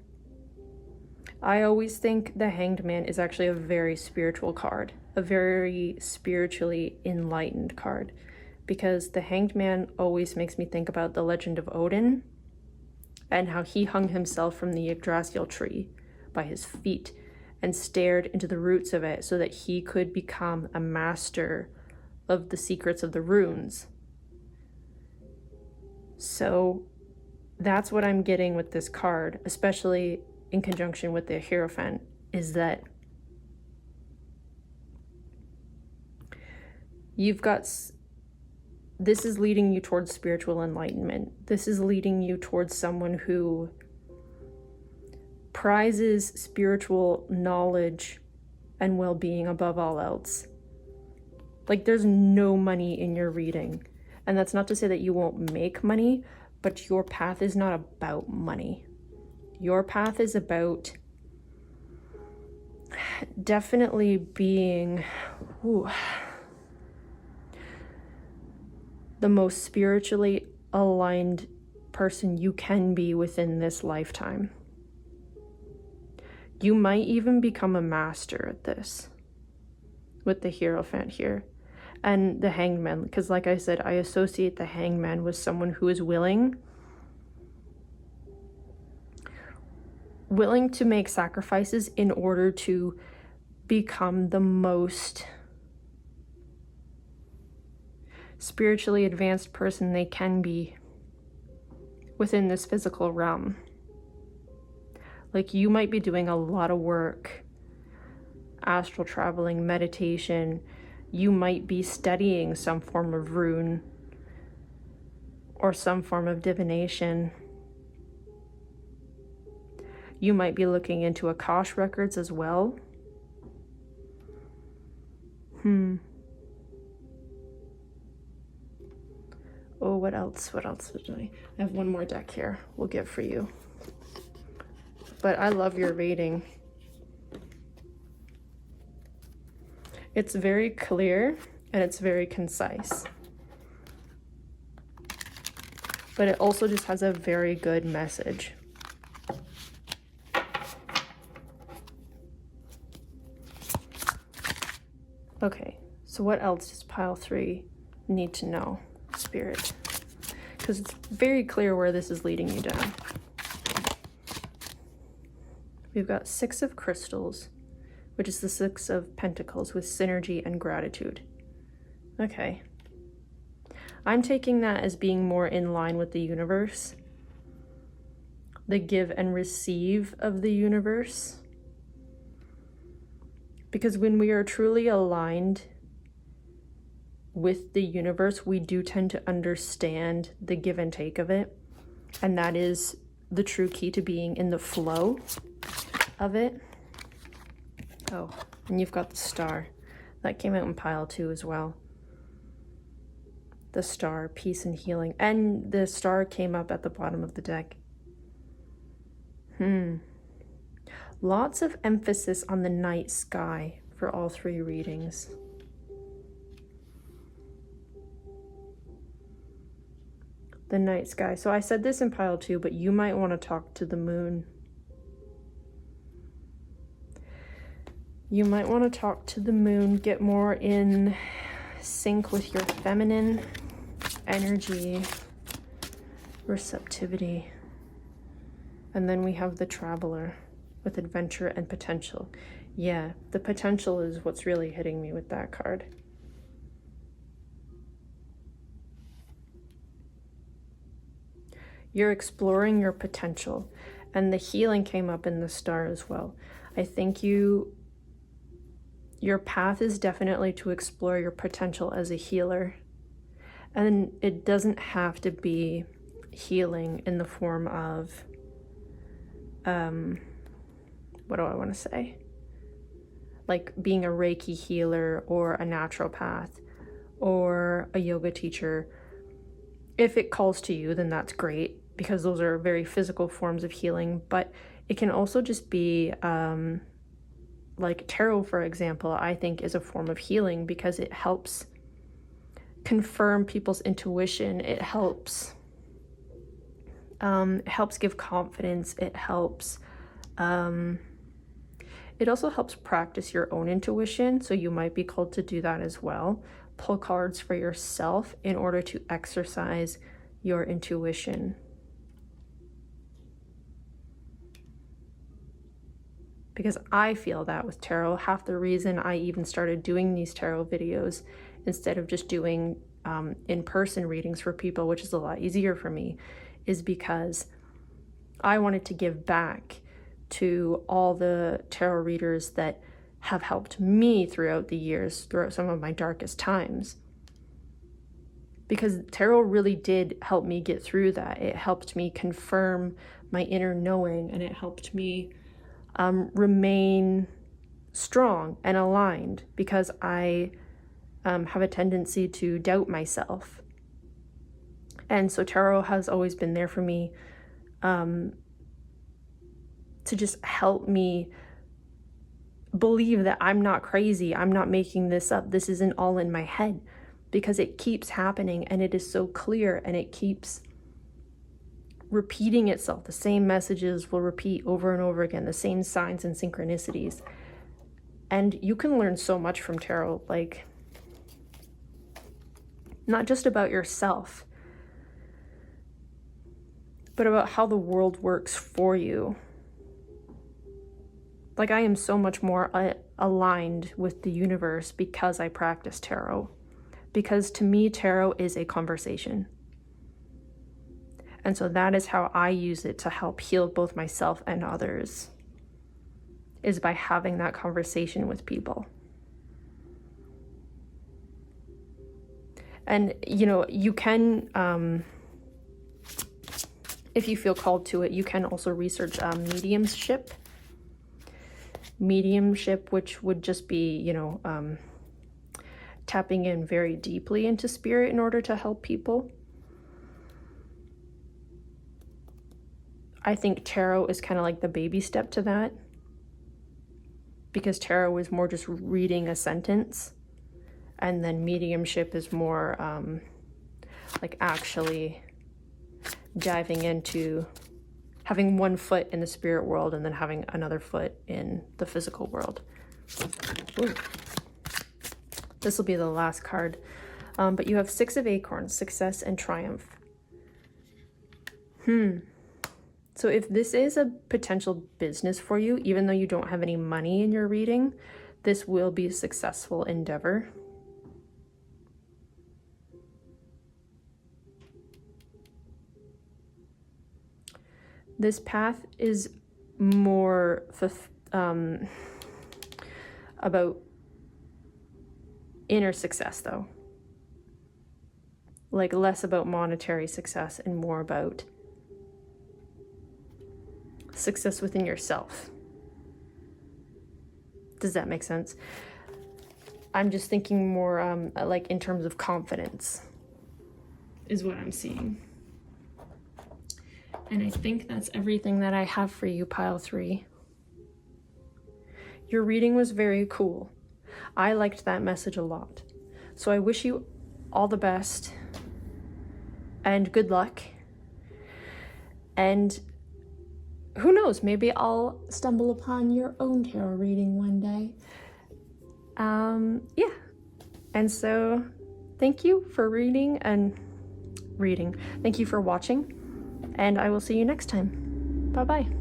I always think the Hanged Man is actually a very spiritual card, a very spiritually enlightened card. Because the Hanged Man always makes me think about the legend of Odin and how he hung himself from the Yggdrasil tree by his feet and stared into the roots of it so that he could become a master of the secrets of the runes. So that's what I'm getting with this card, especially in conjunction with the Hierophant, is that you've got... This is leading you towards spiritual enlightenment. This is leading you towards someone who prizes spiritual knowledge and well-being above all else. Like, there's no money in your reading. And that's not to say that you won't make money, but your path is not about money. Your path is about definitely being the most spiritually aligned person you can be within this lifetime. You might even become a master at this with the Hierophant here and the Hanged Man, because like I said, I associate the Hanged Man with someone who is willing to make sacrifices in order to become the most spiritually advanced person they can be within this physical realm. Like, you might be doing a lot of work, astral traveling, meditation. You might be studying some form of rune or some form of divination. You might be looking into Akash records as well. Oh, what else? What else did I have? One more deck here we'll give for you. But I love your reading. It's very clear and it's very concise. But it also just has a very good message. Okay, so what else does pile 3 need to know, Spirit? Because it's very clear where this is leading you down. We've got 6 of crystals, which is the 6 of pentacles with synergy and gratitude. Okay. I'm taking that as being more in line with the universe. The give and receive of the universe. Because when we are truly aligned with the universe, we do tend to understand the give and take of it. And that is the true key to being in the flow of it. Oh, and you've got the star. That came out in pile 2 as well. The star, peace and healing. And the star came up at the bottom of the deck. Lots of emphasis on the night sky for all 3 readings. The night sky. So I said this in pile 2, but you might want to talk to the moon. You might want to talk to the moon, get more in sync with your feminine energy, receptivity. And then we have the Traveler with adventure and potential. Yeah, the potential is what's really hitting me with that card. You're exploring your potential, and the healing came up in the Star as well. I think your path is definitely to explore your potential as a healer. And it doesn't have to be healing in the form of, what do I want to say? Like being a Reiki healer or a naturopath or a yoga teacher. If it calls to you, then that's great, because those are very physical forms of healing. But it can also just be, like tarot, for example, I think is a form of healing because it helps confirm people's intuition. It helps give confidence. It helps, it also helps practice your own intuition. So you might be called to do that as well. Pull cards for yourself in order to exercise your intuition. Because I feel that with tarot. Half the reason I even started doing these tarot videos instead of just doing in-person readings for people, which is a lot easier for me, is because I wanted to give back to all the tarot readers that have helped me throughout the years, throughout some of my darkest times. Because tarot really did help me get through that. It helped me confirm my inner knowing, and it helped me remain strong and aligned, because I have a tendency to doubt myself. And so tarot has always been there for me to just help me believe that I'm not crazy. I'm not making this up. This isn't all in my head, because it keeps happening and it is so clear and it keeps repeating itself. The same messages will repeat over and over again, the same signs and synchronicities. And you can learn so much from tarot, like not just about yourself, but about how the world works for you. Like, I am so much more aligned with the universe because I practice tarot. Because to me, tarot is a conversation. And so that is how I use it to help heal both myself and others, is by having that conversation with people. And, you know, you can, if you feel called to it, you can also research mediumship. Mediumship, which would just be, you know, tapping in very deeply into spirit in order to help people. I think tarot is kind of like the baby step to that, because tarot is more just reading a sentence, and then mediumship is more like actually diving into having one foot in the spirit world and then having another foot in the physical world. Ooh. This will be the last card. But you have 6 of Acorns, success and triumph. So if this is a potential business for you, even though you don't have any money in your reading, this will be a successful endeavor. This path is more about inner success, though. Like less about monetary success and more about success within yourself. Does that make sense? I'm just thinking more like in terms of confidence is what I'm seeing. And I think that's everything that I have for you, pile 3. Your reading was very cool. I liked that message a lot. So I wish you all the best and good luck. And who knows, maybe I'll stumble upon your own tarot reading one day. Yeah. And so thank you for reading. Thank you for watching, and I will see you next time. Bye-bye.